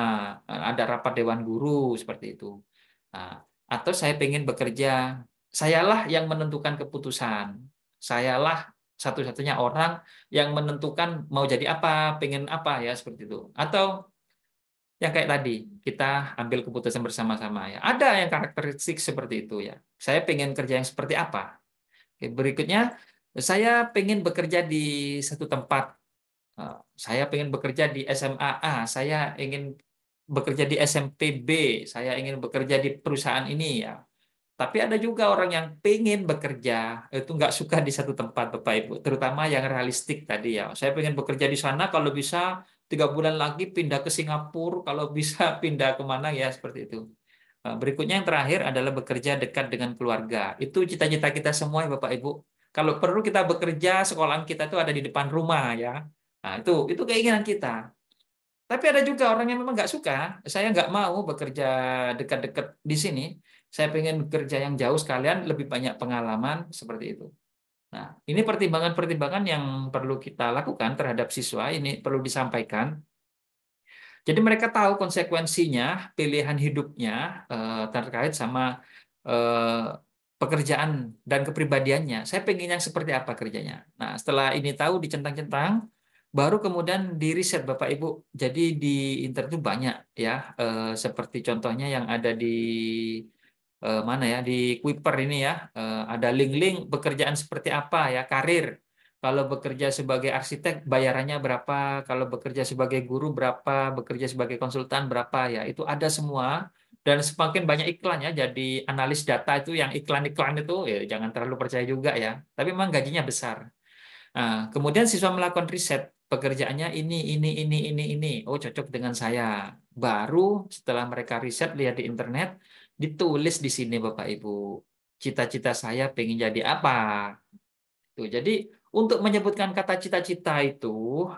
A: Ada rapat dewan guru seperti itu. Nah, atau saya pengen bekerja, sayalah yang menentukan keputusan. Sayalah satu-satunya orang yang menentukan mau jadi apa, pengen apa ya seperti itu. Atau yang kayak tadi, kita ambil keputusan bersama-sama ya. Ada yang karakteristik seperti itu ya. Saya pengen kerja yang seperti apa. Oke, berikutnya, saya pengen bekerja di satu tempat. Eh, Saya pengen bekerja di SMA A, saya ingin bekerja di SMP B, saya ingin bekerja di perusahaan ini ya. Tapi ada juga orang yang pengen bekerja itu nggak suka di satu tempat, Bapak Ibu, terutama yang realistik tadi ya. Saya pengen bekerja di sana, kalau bisa 3 bulan lagi pindah ke Singapura, kalau bisa pindah kemana ya seperti itu. Berikutnya yang terakhir adalah bekerja dekat dengan keluarga. Itu cita-cita kita semua ya Bapak Ibu. Kalau perlu kita bekerja, sekolahan kita itu ada di depan rumah ya. Nah, itu keinginan kita. Tapi ada juga orang yang memang nggak suka. Saya nggak mau bekerja dekat-dekat di sini. Saya pengen bekerja yang jauh sekalian, lebih banyak pengalaman seperti itu. Nah, ini pertimbangan-pertimbangan yang perlu kita lakukan terhadap siswa. Ini perlu disampaikan. Jadi mereka tahu konsekuensinya, pilihan hidupnya terkait sama eh, pekerjaan dan kepribadiannya. Saya pengen yang seperti apa kerjanya. Nah, setelah ini tahu dicentang-centang, baru kemudian di riset Bapak Ibu. Jadi di internet itu banyak ya, seperti contohnya yang ada di mana ya, di Kuiper ini ya, ada link-link pekerjaan seperti apa ya, karir. Kalau bekerja sebagai arsitek bayarannya berapa, kalau bekerja sebagai guru berapa, bekerja sebagai konsultan berapa ya, itu ada semua. Dan semakin banyak iklan ya, jadi analis data itu yang iklan-iklan itu ya jangan terlalu percaya juga ya. Tapi memang gajinya besar. Nah, kemudian siswa melakukan riset, pekerjaannya ini. Oh, cocok dengan saya. Baru setelah mereka riset, lihat di internet, ditulis di sini Bapak Ibu. Cita-cita saya pengen jadi apa? Tuh, jadi untuk menyebutkan kata cita-cita itu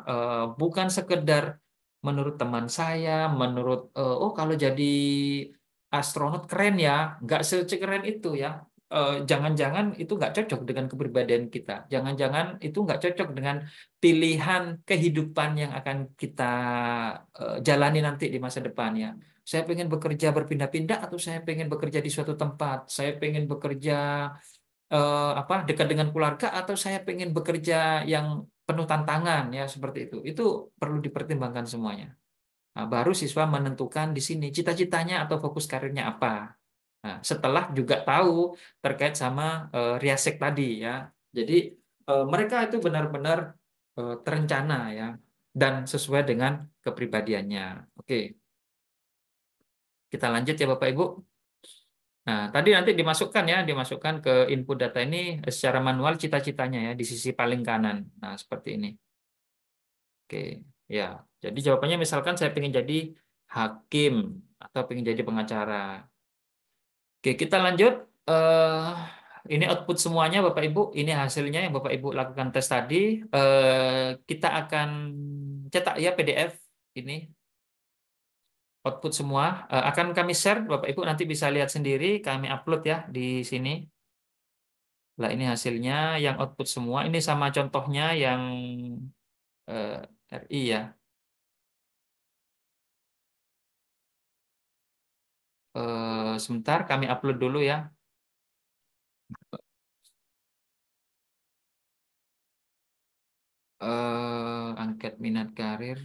A: bukan sekedar menurut teman saya, menurut oh kalau jadi astronot keren ya, nggak sekeren itu ya. Jangan-jangan itu nggak cocok dengan kepribadian kita. Jangan-jangan itu nggak cocok dengan pilihan kehidupan yang akan kita jalani nanti di masa depan ya. Saya pengen bekerja berpindah-pindah atau saya pengen bekerja di suatu tempat. Saya pengen bekerja apa dekat dengan keluarga atau saya pengen bekerja yang penuh tantangan ya seperti itu. Itu perlu dipertimbangkan semuanya. Nah, baru siswa menentukan di sini cita-citanya atau fokus karirnya apa. Nah, setelah juga tahu terkait sama riasek tadi ya. Jadi mereka itu benar-benar terencana ya dan sesuai dengan kepribadiannya. Oke, kita lanjut ya Bapak Ibu. Nah, tadi nanti dimasukkan ya, dimasukkan ke input data ini secara manual cita-citanya ya di sisi paling kanan. Nah, seperti ini. Oke, ya. Jadi jawabannya misalkan saya pengen jadi hakim atau pengen jadi pengacara. Oke, kita lanjut. eh ini output semuanya Bapak Ibu. Ini hasilnya yang Bapak Ibu lakukan tes tadi. Kita akan cetak ya PDF ini output semua. Akan kami share Bapak Ibu nanti bisa lihat sendiri. Kami upload ya di sini. Lah ini hasilnya yang output semua. Ini sama contohnya yang RI ya. Sebentar kami upload dulu ya. Angket minat karir.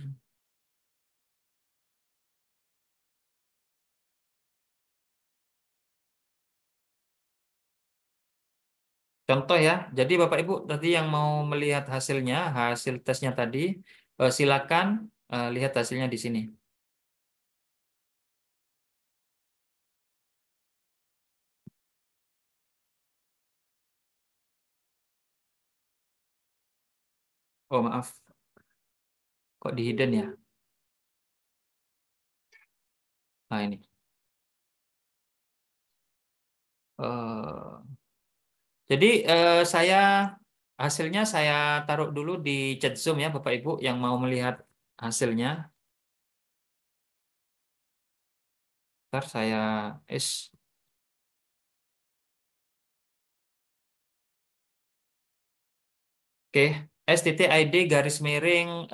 A: Contoh ya. Jadi Bapak Ibu tadi yang mau melihat hasilnya, hasil tesnya tadi, silakan lihat hasilnya di sini. Oh maaf, kok di hidden ya? Nah ini. Eh, jadi saya hasilnya saya taruh dulu di chat Zoom ya Bapak Ibu yang mau melihat hasilnya. Ntar saya es Oke, STTID garis miring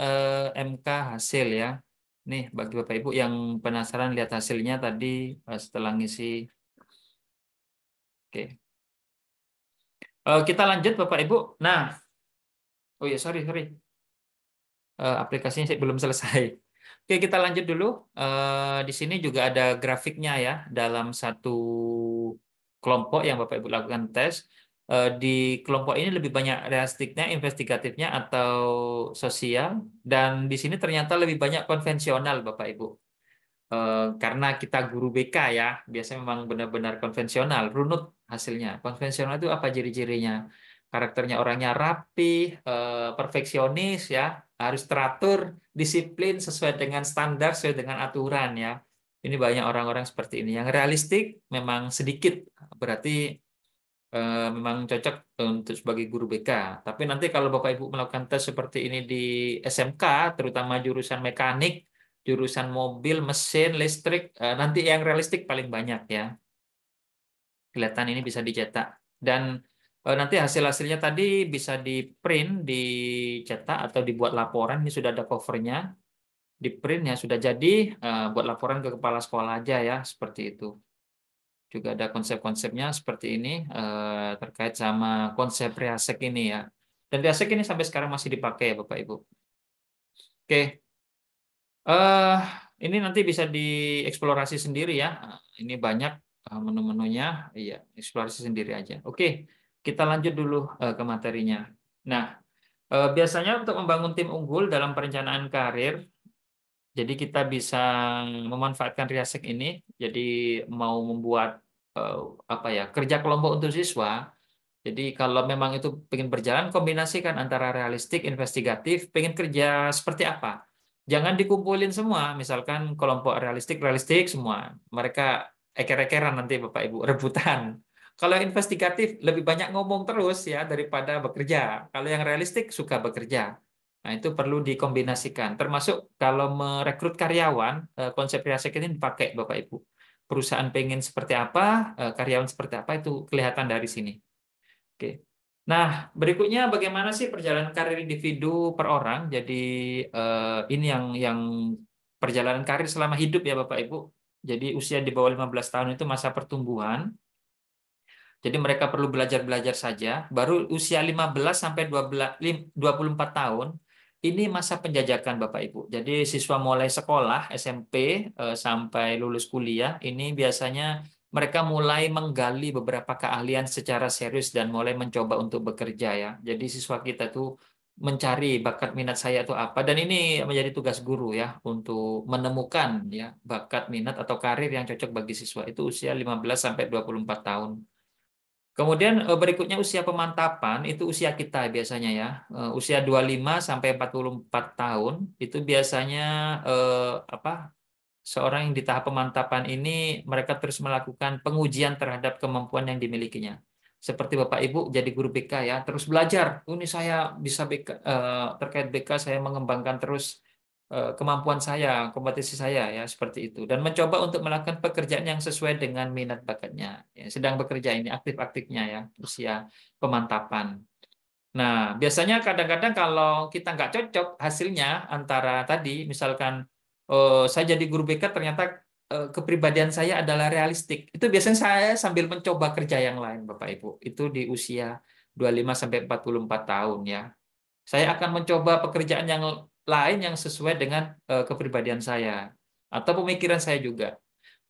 A: MK hasil ya. Nih bagi Bapak Ibu yang penasaran lihat hasilnya tadi setelah ngisi. Oke. Kita lanjut Bapak Ibu. Nah, oh ya sorry. Aplikasinya sih belum selesai. Oke, kita lanjut dulu. Di sini juga ada grafiknya ya dalam satu kelompok yang Bapak Ibu lakukan tes. Di kelompok ini lebih banyak realistiknya, investigatifnya atau sosial, dan di sini ternyata lebih banyak konvensional Bapak Ibu. Karena kita guru BK ya, biasanya memang benar-benar konvensional, runut hasilnya. Konvensional itu apa ciri-cirinya? Karakternya orangnya rapi, perfeksionis ya, harus teratur, disiplin sesuai dengan standar, sesuai dengan aturan ya. Ini banyak orang-orang seperti ini. Yang realistik memang sedikit, berarti memang cocok untuk sebagai guru BK. Tapi nanti kalau Bapak Ibu melakukan tes seperti ini di SMK, terutama jurusan mekanik, jurusan mobil, mesin, listrik, nanti yang realistik paling banyak ya. Kelihatan ini bisa dicetak. Dan nanti hasil-hasilnya tadi bisa di print, dicetak atau dibuat laporan. Ini sudah ada covernya. Di print ya sudah jadi, buat laporan ke kepala sekolah aja ya, seperti itu. Juga ada konsep-konsepnya seperti ini terkait sama konsep Riasek ini ya. Dan Riasek ini sampai sekarang masih dipakai ya Bapak Ibu. Oke, eh ini nanti bisa dieksplorasi sendiri ya. Ini banyak menu-menunya, iya eksplorasi sendiri aja. Oke, kita lanjut dulu ke materinya. Nah, biasanya untuk membangun tim unggul dalam perencanaan karir, jadi kita bisa memanfaatkan Riasek ini. Jadi mau membuat eh, apa ya kerja kelompok untuk siswa. Jadi kalau memang itu pengen berjalan, kombinasikan antara realistik, investigatif, pengen kerja seperti apa. Jangan dikumpulin semua, misalkan kelompok realistik, realistik semua. Mereka eker-ekeran nanti Bapak Ibu, rebutan. Kalau yang investigatif, lebih banyak ngomong terus ya daripada bekerja. Kalau yang realistik, suka bekerja. Nah, itu perlu dikombinasikan. Termasuk kalau merekrut karyawan, konsep Riasek ini dipakai Bapak Ibu. Perusahaan pengen seperti apa, karyawan seperti apa, itu kelihatan dari sini. Oke. Nah, berikutnya bagaimana sih perjalanan karir individu per orang? Jadi ini yang perjalanan karir selama hidup ya Bapak Ibu. Jadi usia di bawah 15 tahun itu masa pertumbuhan. Jadi mereka perlu belajar-belajar saja. Baru usia 15 sampai 24 tahun ini masa penjajakan Bapak Ibu. Jadi siswa mulai sekolah SMP sampai lulus kuliah ini biasanya mereka mulai menggali beberapa keahlian secara serius dan mulai mencoba untuk bekerja ya. Jadi siswa kita tuh mencari bakat minat saya itu apa, dan ini menjadi tugas guru ya untuk menemukan ya bakat minat atau karir yang cocok bagi siswa itu usia 15 sampai 24 tahun. Kemudian berikutnya usia pemantapan itu usia kita biasanya ya. Usia 25 sampai 44 tahun itu biasanya apa? Seorang yang di tahap pemantapan ini mereka terus melakukan pengujian terhadap kemampuan yang dimilikinya. Seperti Bapak Ibu jadi guru BK ya, terus belajar. Oh, ini saya bisa BK, terkait BK saya mengembangkan terus kemampuan saya, kompetisi saya ya seperti itu, dan mencoba untuk melakukan pekerjaan yang sesuai dengan minat bakatnya. Ya, sedang bekerja ini aktif-aktifnya ya usia pemantapan. Nah, biasanya kadang-kadang kalau kita nggak cocok hasilnya antara tadi, misalkan saya jadi guru BK ternyata kepribadian saya adalah realistik. Itu biasanya saya sambil mencoba kerja yang lain, Bapak Ibu. Itu di usia 25 sampai 44 tahun ya. Saya akan mencoba pekerjaan yang lain yang sesuai dengan kepribadian saya atau pemikiran saya juga.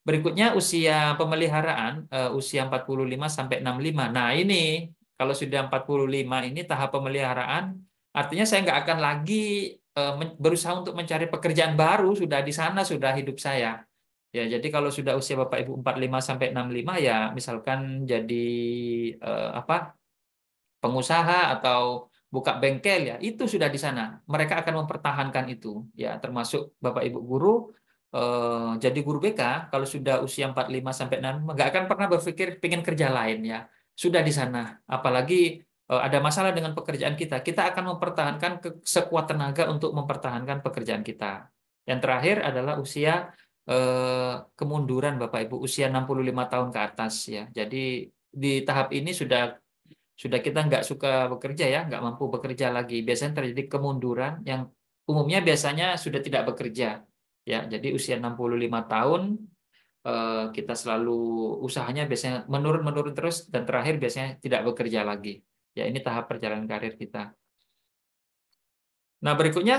A: Berikutnya usia pemeliharaan, usia 45 sampai 65. Nah, ini kalau sudah 45 ini tahap pemeliharaan, artinya saya nggak akan lagi berusaha untuk mencari pekerjaan baru, sudah di sana sudah hidup saya. Ya, jadi kalau sudah usia Bapak Ibu 45 sampai 65 ya misalkan jadi apa? Pengusaha atau buka bengkel ya, itu sudah di sana. Mereka akan mempertahankan itu ya, termasuk Bapak Ibu guru jadi guru BK kalau sudah usia 45 sampai 65 nggak akan pernah berpikir pengen kerja lain ya. Sudah di sana. Apalagi ada masalah dengan pekerjaan kita, kita akan mempertahankan sekuat tenaga untuk mempertahankan pekerjaan kita. Yang terakhir adalah usia kemunduran Bapak Ibu, usia 65 tahun ke atas ya. Jadi di tahap ini sudah sudah kita nggak suka bekerja ya, nggak mampu bekerja lagi. Biasanya terjadi kemunduran yang umumnya biasanya sudah tidak bekerja. Ya, jadi usia 65 tahun kita selalu usahanya biasanya menurun-menurun terus dan terakhir biasanya tidak bekerja lagi. Ya, ini tahap perjalanan karir kita. Nah, berikutnya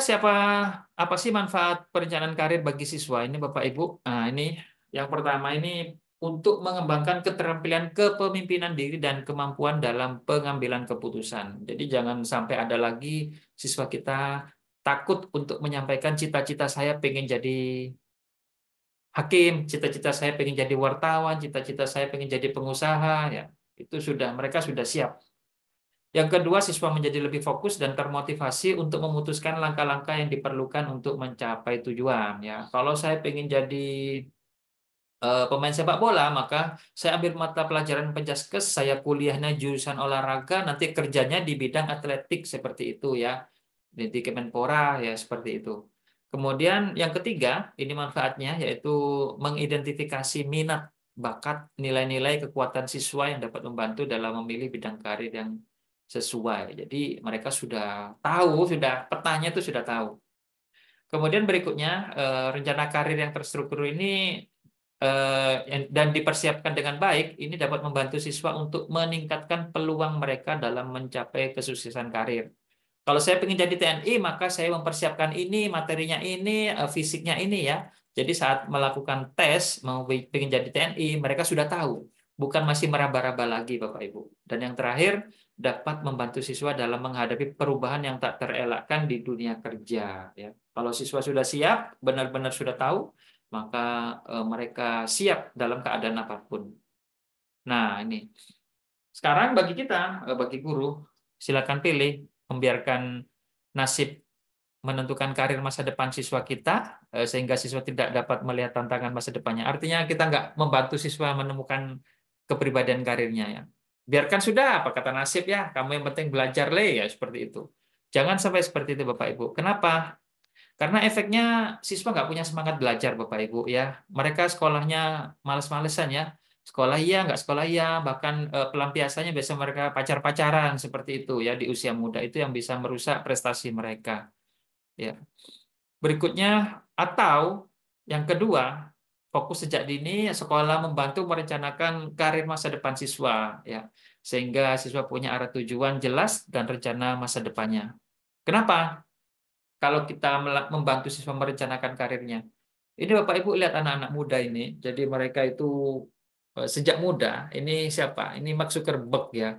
A: apa sih manfaat perencanaan karir bagi siswa? Ini Bapak Ibu. Nah, ini yang pertama ini untuk mengembangkan keterampilan kepemimpinan diri dan kemampuan dalam pengambilan keputusan. Jadi jangan sampai ada lagi siswa kita takut untuk menyampaikan cita-cita saya pengen jadi hakim, cita-cita saya pengen jadi wartawan, cita-cita saya pengen jadi pengusaha, ya. Itu mereka sudah siap. Yang kedua, siswa menjadi lebih fokus dan termotivasi untuk memutuskan langkah-langkah yang diperlukan untuk mencapai tujuan. Ya, kalau saya pengen jadi pemain sepak bola, maka saya ambil mata pelajaran Penjaskes, saya kuliahnya jurusan olahraga, nanti kerjanya di bidang atletik seperti itu ya, di Kemenpora ya seperti itu. Kemudian yang ketiga, ini manfaatnya yaitu mengidentifikasi minat, bakat, nilai-nilai kekuatan siswa yang dapat membantu dalam memilih bidang karir yang sesuai. Jadi mereka sudah tahu, petanya itu sudah tahu. Kemudian berikutnya, rencana karir yang terstruktur ini dan dipersiapkan dengan baik, ini dapat membantu siswa untuk meningkatkan peluang mereka dalam mencapai kesuksesan karir. Kalau saya ingin jadi TNI, maka saya mempersiapkan ini, materinya ini, fisiknya ini ya. Jadi saat melakukan tes, mau ingin jadi TNI, mereka sudah tahu. Bukan masih meraba-raba lagi, Bapak Ibu. Dan yang terakhir, dapat membantu siswa dalam menghadapi perubahan yang tak terelakkan di dunia kerja. Ya. Kalau siswa sudah siap, benar-benar sudah tahu, maka mereka siap dalam keadaan apapun. Nah, ini. Sekarang bagi kita, bagi guru, silakan pilih membiarkan nasib menentukan karir masa depan siswa kita, sehingga siswa tidak dapat melihat tantangan masa depannya. Artinya kita nggak membantu siswa menemukan kepribadian karirnya ya. Biarkan sudah, apa kata nasib ya, kamu yang penting belajar le ya seperti itu. Jangan sampai seperti itu Bapak Ibu. Kenapa? Karena efeknya siswa nggak punya semangat belajar, Bapak Ibu ya. Mereka sekolahnya males-malesan ya. Sekolah iya, nggak sekolah iya. Bahkan pelampiasannya biasa mereka pacar-pacaran seperti itu ya di usia muda. Itu yang bisa merusak prestasi mereka. Ya. Berikutnya, atau yang kedua, fokus sejak dini sekolah membantu merencanakan karir masa depan siswa ya. Sehingga siswa punya arah tujuan jelas dan rencana masa depannya. Kenapa? Kalau kita membantu siswa merencanakan karirnya. Ini Bapak Ibu lihat anak-anak muda ini. Jadi mereka itu sejak muda, ini siapa? Ini Mark Zuckerberg ya,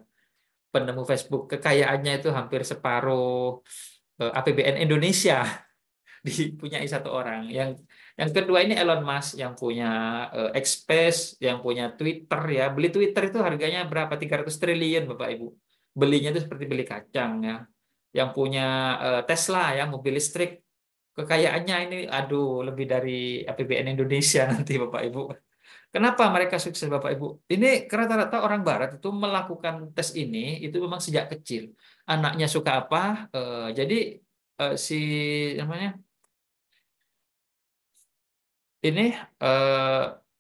A: penemu Facebook. Kekayaannya itu hampir separuh APBN Indonesia dipunyai satu orang. Yang kedua ini Elon Musk yang punya X-Space, yang punya Twitter ya. Beli Twitter itu harganya berapa? 300 triliun Bapak Ibu. Belinya itu seperti beli kacang ya. Yang punya Tesla ya, mobil listrik. Kekayaannya ini aduh lebih dari APBN Indonesia nanti Bapak Ibu. Kenapa mereka sukses Bapak Ibu? Ini rata-rata orang Barat itu melakukan tes ini itu memang sejak kecil. Anaknya suka apa? Jadi si namanya ini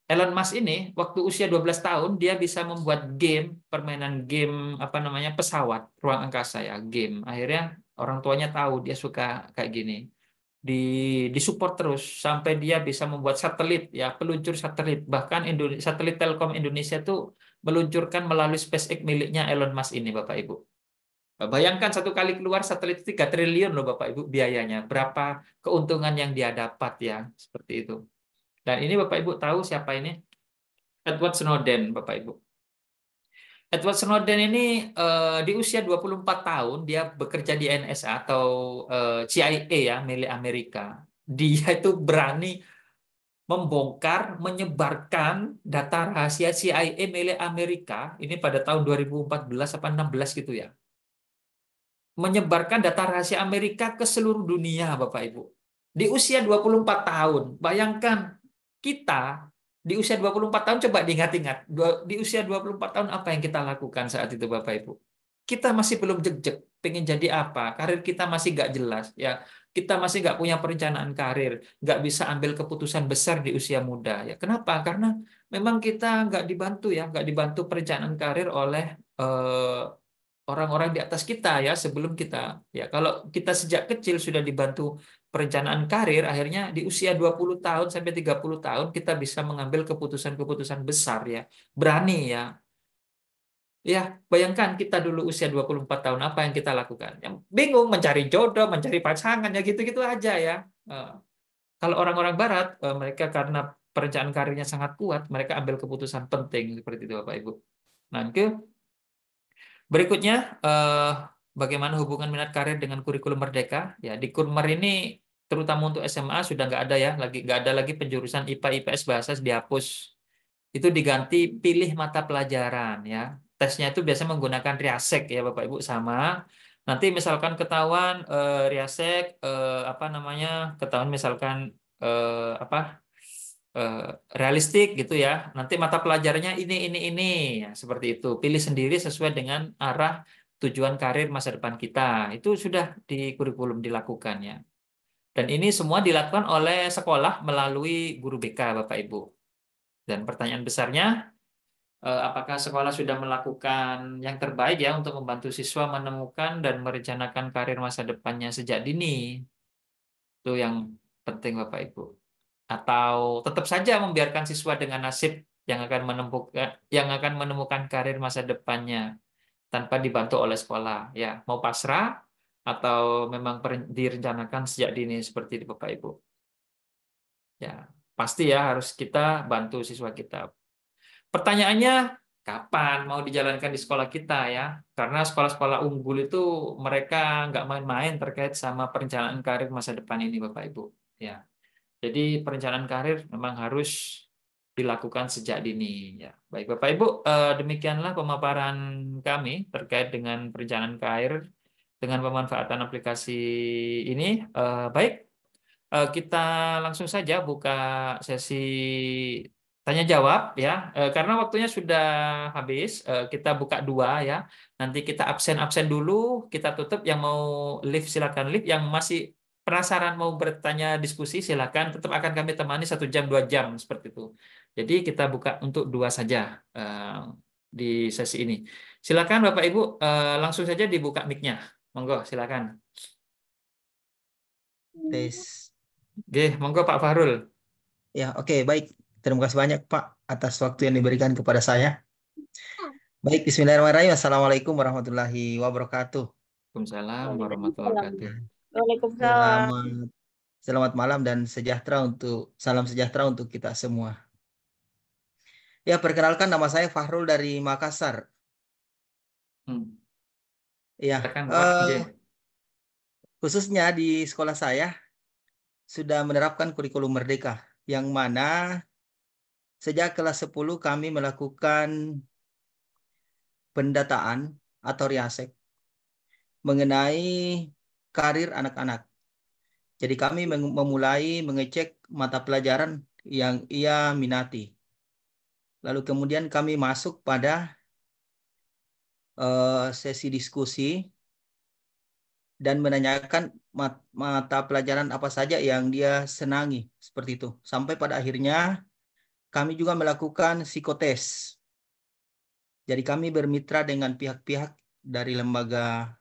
A: Elon Musk ini waktu usia 12 tahun dia bisa membuat permainan game apa namanya pesawat ruang angkasa ya, game. Akhirnya orang tuanya tahu dia suka kayak gini. Di disupport terus sampai dia bisa membuat satelit ya, peluncur satelit. Bahkan satelit Telkom Indonesia itu meluncurkan melalui SpaceX miliknya Elon Musk ini Bapak Ibu. Bayangkan satu kali keluar satelit 3 triliun loh Bapak Ibu biayanya. Berapa keuntungan yang dia dapat ya, seperti itu. Dan ini Bapak Ibu tahu siapa ini? Edward Snowden, Bapak Ibu. Edward Snowden ini di usia 24 tahun dia bekerja di NSA atau CIA ya, milik Amerika. Dia itu berani membongkar, menyebarkan data rahasia CIA milik Amerika ini pada tahun 2014 atau 16 gitu ya. Menyebarkan data rahasia Amerika ke seluruh dunia, Bapak Ibu. Di usia 24 tahun. Bayangkan kita di usia 24 tahun coba diingat-ingat. Di usia 24 tahun apa yang kita lakukan saat itu Bapak Ibu? Kita masih belum jejak, pengen jadi apa? Karir kita masih nggak jelas ya. Kita masih nggak punya perencanaan karir, nggak bisa ambil keputusan besar di usia muda ya. Kenapa? Karena memang kita nggak dibantu ya, nggak dibantu perencanaan karir oleh orang-orang di atas kita ya, sebelum kita. Ya, kalau kita sejak kecil sudah dibantu perencanaan karir, akhirnya di usia 20 tahun sampai 30 tahun kita bisa mengambil keputusan-keputusan besar ya. Berani ya. Ya, bayangkan kita dulu usia 24 tahun apa yang kita lakukan? Yang bingung mencari jodoh, mencari pasangan ya gitu-gitu aja ya. Eh, Kalau orang-orang barat, mereka karena perencanaan karirnya sangat kuat, mereka ambil keputusan penting seperti itu Bapak Ibu. Nah, berikutnya, bagaimana hubungan minat karir dengan kurikulum Merdeka? Ya, di Kurmer ini terutama untuk SMA sudah nggak ada ya, lagi nggak ada lagi penjurusan IPA, IPS, bahasa dihapus. Itu diganti pilih mata pelajaran ya. Tesnya itu biasanya menggunakan Riasek ya Bapak Ibu sama. Nanti misalkan ketahuan Riasek apa namanya? Ketahuan misalkan apa? eh, realistik gitu ya. Nanti mata pelajarannya ini ya, seperti itu. Pilih sendiri sesuai dengan arah tujuan karir masa depan kita. Itu sudah di kurikulum dilakukan ya. Dan ini semua dilakukan oleh sekolah melalui guru BK Bapak Ibu. Dan pertanyaan besarnya, apakah sekolah sudah melakukan yang terbaik ya untuk membantu siswa menemukan dan merencanakan karir masa depannya sejak dini? Itu yang penting Bapak Ibu. Atau tetap saja membiarkan siswa dengan nasib yang akan menemukan karir masa depannya tanpa dibantu oleh sekolah ya, mau pasrah atau memang direncanakan sejak dini seperti itu Bapak Ibu ya, pasti ya harus kita bantu siswa kita. Pertanyaannya, kapan mau dijalankan di sekolah kita ya, karena sekolah-sekolah unggul itu mereka nggak main-main terkait sama perencanaan karir masa depan ini Bapak Ibu ya. Jadi perencanaan karir memang harus dilakukan sejak dini. Ya, baik Bapak Ibu, demikianlah pemaparan kami terkait dengan perencanaan karir dengan pemanfaatan aplikasi ini. Baik, kita langsung saja buka sesi tanya jawab ya. Karena waktunya sudah habis, kita buka dua ya. Nanti kita absen dulu, kita tutup. Yang mau live silakan live. Yang masih penasaran mau bertanya diskusi silakan. Tetap akan kami temani 1 jam 2 jam seperti itu. Jadi kita buka untuk dua saja di sesi ini. Silakan Bapak Ibu, langsung saja dibuka mic-nya. Monggo silakan.
B: Tes.
A: Oke, monggo Pak Fahrul.
B: Ya, oke, baik. Terima kasih banyak, Pak, atas waktu yang diberikan kepada saya. Baik, Bismillahirrahmanirrahim. Assalamualaikum warahmatullahi wabarakatuh.
A: Waalaikumsalam warahmatullahi
C: Waalaikumsalam.
A: wabarakatuh.
C: Waalaikumsalam.
B: Selamat selamat malam dan salam sejahtera untuk kita semua. Ya, perkenalkan nama saya Fahrul dari Makassar.
A: Hmm.
B: Ya,
A: Silakan Pak. Oke.
B: khususnya di sekolah saya sudah menerapkan kurikulum Merdeka, yang mana sejak kelas 10 kami melakukan pendataan atau riasek mengenai karir anak-anak. Jadi kami memulai mengecek mata pelajaran yang ia minati. Lalu kemudian kami masuk pada sesi diskusi dan menanyakan mata pelajaran apa saja yang dia senangi, seperti itu. Sampai pada akhirnya kami juga melakukan psikotes. Jadi kami bermitra dengan pihak-pihak dari lembaga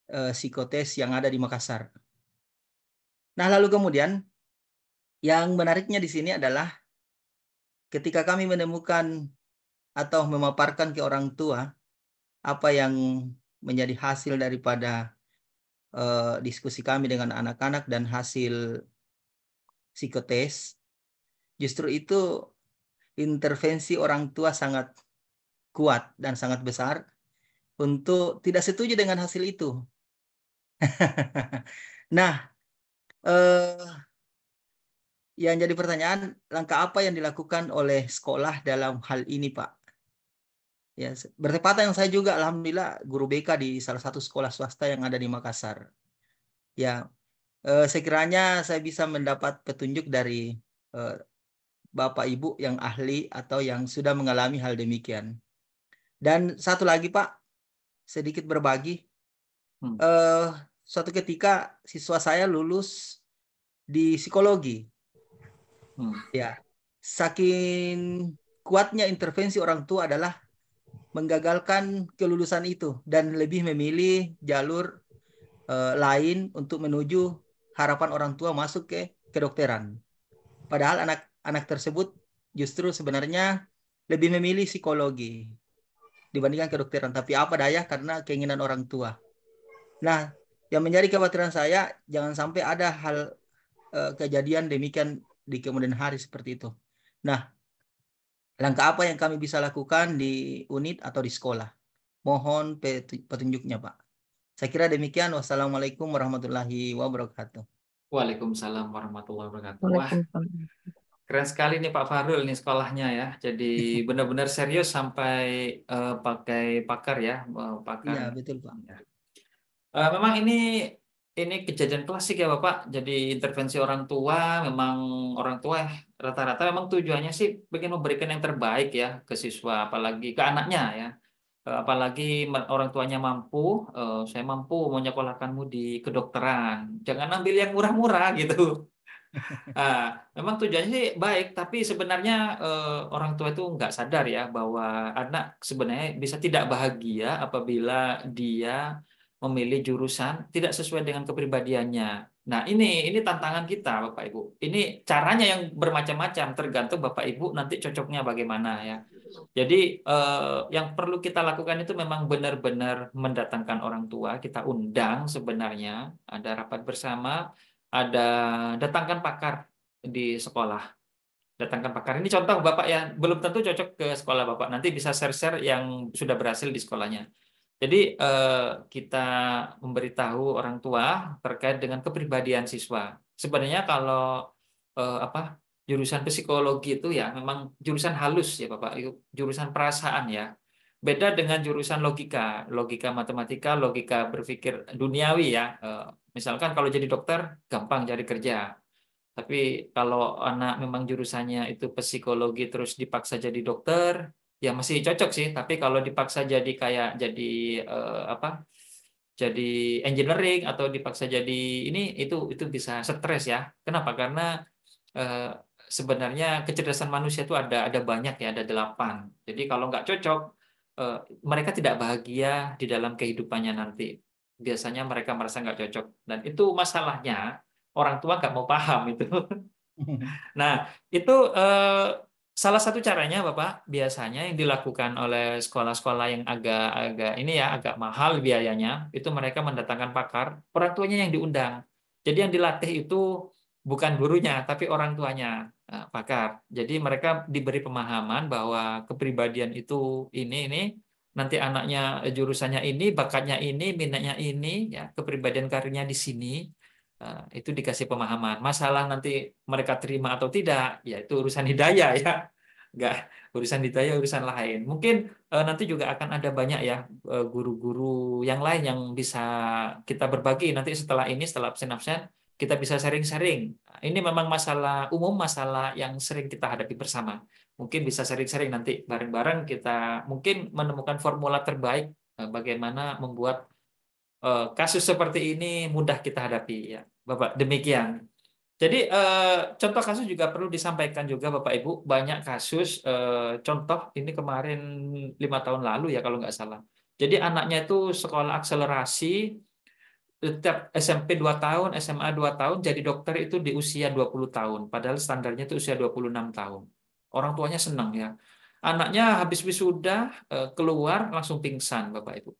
B: psikotes yang ada di Makassar. Nah, lalu kemudian yang menariknya di sini adalah ketika kami menemukan atau memaparkan ke orang tua apa yang menjadi hasil daripada diskusi kami dengan anak-anak dan hasil psikotes, justru itu intervensi orang tua sangat kuat dan sangat besar untuk tidak setuju dengan hasil itu. Nah, eh, yang jadi pertanyaan, langkah apa yang dilakukan oleh sekolah dalam hal ini, Pak? Ya, bertepatan yang saya juga, alhamdulillah, guru BK di salah satu sekolah swasta yang ada di Makassar. Ya, sekiranya saya bisa mendapat petunjuk dari eh, Bapak Ibu yang ahli atau yang sudah mengalami hal demikian. Dan satu lagi, Pak, sedikit berbagi. Eh, Suatu ketika siswa saya lulus di psikologi. Ya, saking kuatnya intervensi orang tua adalah menggagalkan kelulusan itu dan lebih memilih jalur lain untuk menuju harapan orang tua masuk ke kedokteran. Padahal anak-anak tersebut justru sebenarnya lebih memilih psikologi dibandingkan kedokteran. Tapi apa daya karena keinginan orang tua. Nah, yang menjadi kekhawatiran saya jangan sampai ada hal kejadian demikian di kemudian hari seperti itu. Nah, langkah apa yang kami bisa lakukan di unit atau di sekolah? Mohon petunjuknya, Pak. Saya kira demikian. Wassalamualaikum warahmatullahi wabarakatuh.
A: Waalaikumsalam warahmatullahi wabarakatuh. Wah,
C: Waalaikumsalam.
A: keren sekali nih Pak Fahrul nih sekolahnya ya. Jadi benar-benar serius sampai pakai pakar ya, pakar.
B: Iya, betul, Pak.
A: Ya. Memang ini kejadian klasik ya Bapak. Jadi intervensi orang tua, memang orang tua rata-rata memang tujuannya sih ingin memberikan yang terbaik ya ke siswa, apalagi ke anaknya ya. Apalagi orang tuanya mampu, saya mampu menyekolahkanmu di kedokteran. Jangan ambil yang murah-murah gitu. Ah, memang tujuannya sih baik, tapi sebenarnya orang tua itu nggak sadar ya bahwa anak sebenarnya bisa tidak bahagia apabila dia memilih jurusan tidak sesuai dengan kepribadiannya. Nah, ini tantangan kita, Bapak Ibu. Ini caranya yang bermacam-macam, tergantung Bapak Ibu nanti cocoknya bagaimana ya. Jadi yang perlu kita lakukan itu memang benar-benar mendatangkan orang tua, kita undang sebenarnya, ada rapat bersama, ada datangkan pakar di sekolah. Datangkan pakar. Ini contoh Bapak ya, belum tentu cocok ke sekolah Bapak. Nanti bisa share-share yang sudah berhasil di sekolahnya. Jadi kita memberitahu orang tua terkait dengan kepribadian siswa. Sebenarnya kalau apa jurusan psikologi itu ya memang jurusan halus ya Bapak, jurusan perasaan ya. Beda dengan jurusan logika, logika matematika, logika berpikir duniawi ya. Misalkan kalau jadi dokter gampang cari kerja. Tapi kalau anak memang jurusannya itu psikologi terus dipaksa jadi dokter, ya masih cocok sih. Tapi kalau dipaksa jadi kayak jadi apa? Jadi engineering atau dipaksa jadi ini itu bisa stres ya. Kenapa? Karena eh, sebenarnya kecerdasan manusia itu ada banyak ya, ada 8. Jadi kalau nggak cocok, eh, mereka tidak bahagia di dalam kehidupannya nanti. Biasanya mereka merasa nggak cocok dan itu masalahnya orang tua nggak mau paham itu. Nah, itu salah satu caranya, Bapak, biasanya yang dilakukan oleh sekolah-sekolah yang agak-agak ini ya, agak mahal biayanya, itu mereka mendatangkan pakar, orang tuanya yang diundang. Jadi yang dilatih itu bukan gurunya, tapi orang tuanya, pakar. Jadi mereka diberi pemahaman bahwa kepribadian itu ini, nanti anaknya jurusannya ini, bakatnya ini, minatnya ini, ya, kepribadian karirnya di sini. Itu dikasih pemahaman. Masalah nanti mereka terima atau tidak, ya itu urusan hidayah ya. Enggak, urusan hidayah urusan lain. Mungkin nanti juga akan ada banyak ya guru-guru yang lain yang bisa kita berbagi nanti setelah ini, setelah absen-absen, kita bisa sharing-sharing. Ini memang masalah umum, masalah yang sering kita hadapi bersama. Mungkin bisa sharing-sharing nanti bareng-bareng kita mungkin menemukan formula terbaik bagaimana membuat kasus seperti ini mudah kita hadapi ya, Bapak. Demikian. Jadi contoh kasus juga perlu disampaikan juga Bapak Ibu. Banyak kasus contoh ini kemarin 5 tahun lalu ya kalau nggak salah. Jadi anaknya itu sekolah akselerasi, setiap SMP 2 tahun, SMA 2 tahun, jadi dokter itu di usia 20 tahun. Padahal standarnya itu usia 26 tahun. Orang tuanya senang ya. Anaknya habis wisuda keluar langsung pingsan Bapak Ibu.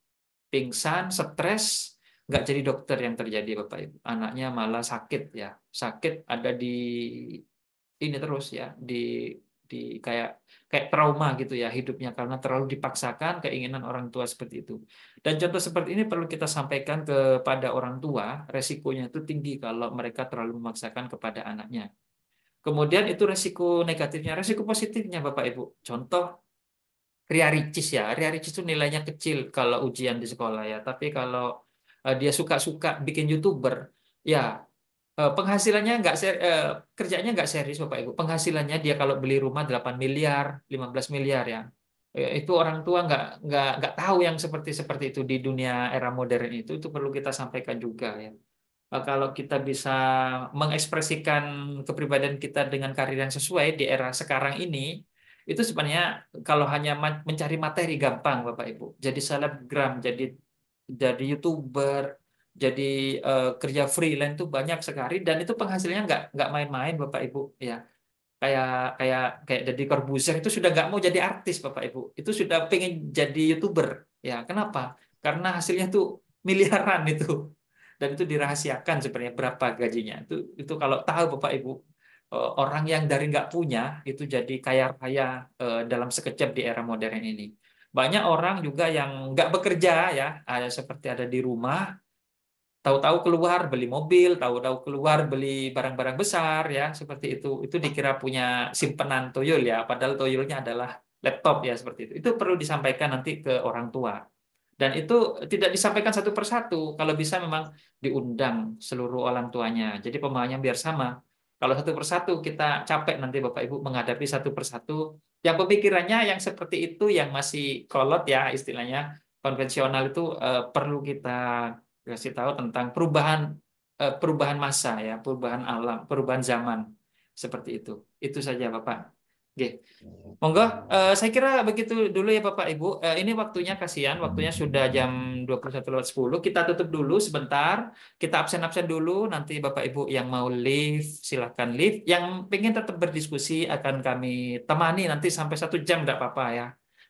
A: Pingsan, stres, nggak jadi dokter yang terjadi Bapak Ibu. Anaknya malah sakit ya. Sakit ada di ini terus ya, di kayak kayak trauma gitu ya hidupnya karena terlalu dipaksakan keinginan orang tua seperti itu. Dan contoh seperti ini perlu kita sampaikan kepada orang tua, resikonya itu tinggi kalau mereka terlalu memaksakan kepada anaknya. Kemudian itu resiko negatifnya, resiko positifnya Bapak Ibu. Contoh Ria Ricis ya. Ria Ricis itu nilainya kecil kalau ujian di sekolah ya. Tapi kalau dia suka-suka bikin YouTuber, ya penghasilannya kerjanya nggak serius Bapak Ibu. Penghasilannya dia kalau beli rumah 8 miliar, 15 miliar ya. Itu orang tua nggak tahu yang seperti itu di dunia era modern itu perlu kita sampaikan juga ya. Kalau kita bisa mengekspresikan kepribadian kita dengan karir yang sesuai di era sekarang ini, Itu sebenarnya kalau hanya mencari materi gampang, Bapak Ibu. Jadi selebgram, jadi YouTuber, jadi kerja freelance itu banyak sekali dan itu penghasilnya nggak main-main, Bapak Ibu. Ya, kayak kayak kayak Deddy Corbuzier itu sudah nggak mau jadi artis, Bapak Ibu. Itu sudah pengen jadi YouTuber. Ya, kenapa? Karena hasilnya tuh miliaran itu. Dan itu dirahasiakan sebenarnya berapa gajinya. Itu kalau tahu Bapak Ibu, orang yang dari nggak punya itu jadi kaya raya dalam sekejap di era modern ini. Banyak orang juga yang nggak bekerja ya, ada seperti ada di rumah, tahu-tahu keluar beli mobil, tahu-tahu keluar beli barang-barang besar ya, seperti itu. Itu dikira punya simpenan toyol ya, padahal toyolnya adalah laptop ya, seperti itu. Itu perlu disampaikan nanti ke orang tua. Dan itu tidak disampaikan satu persatu. Kalau bisa memang diundang seluruh orang tuanya. Jadi pemahamannya biar sama. Kalau satu persatu kita capek nanti Bapak Ibu menghadapi satu persatu. Yang pemikirannya yang seperti itu, yang masih kolot ya istilahnya, konvensional itu perlu kita kasih tahu tentang perubahan masa ya, perubahan alam, perubahan zaman seperti itu. Itu saja Bapak. Oke. Monggo, saya kira begitu dulu ya Bapak Ibu. Ini waktunya kasihan, waktunya sudah jam 21:10. Kita tutup dulu sebentar. Kita absen-absen dulu. Nanti Bapak Ibu yang mau leave, silakan leave. Yang pengen tetap berdiskusi akan kami temani nanti sampai 1 jam, enggak apa-apa ya.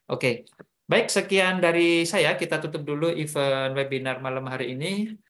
A: Oke. Baik, sekian dari saya. Kita tutup dulu event webinar malam hari ini.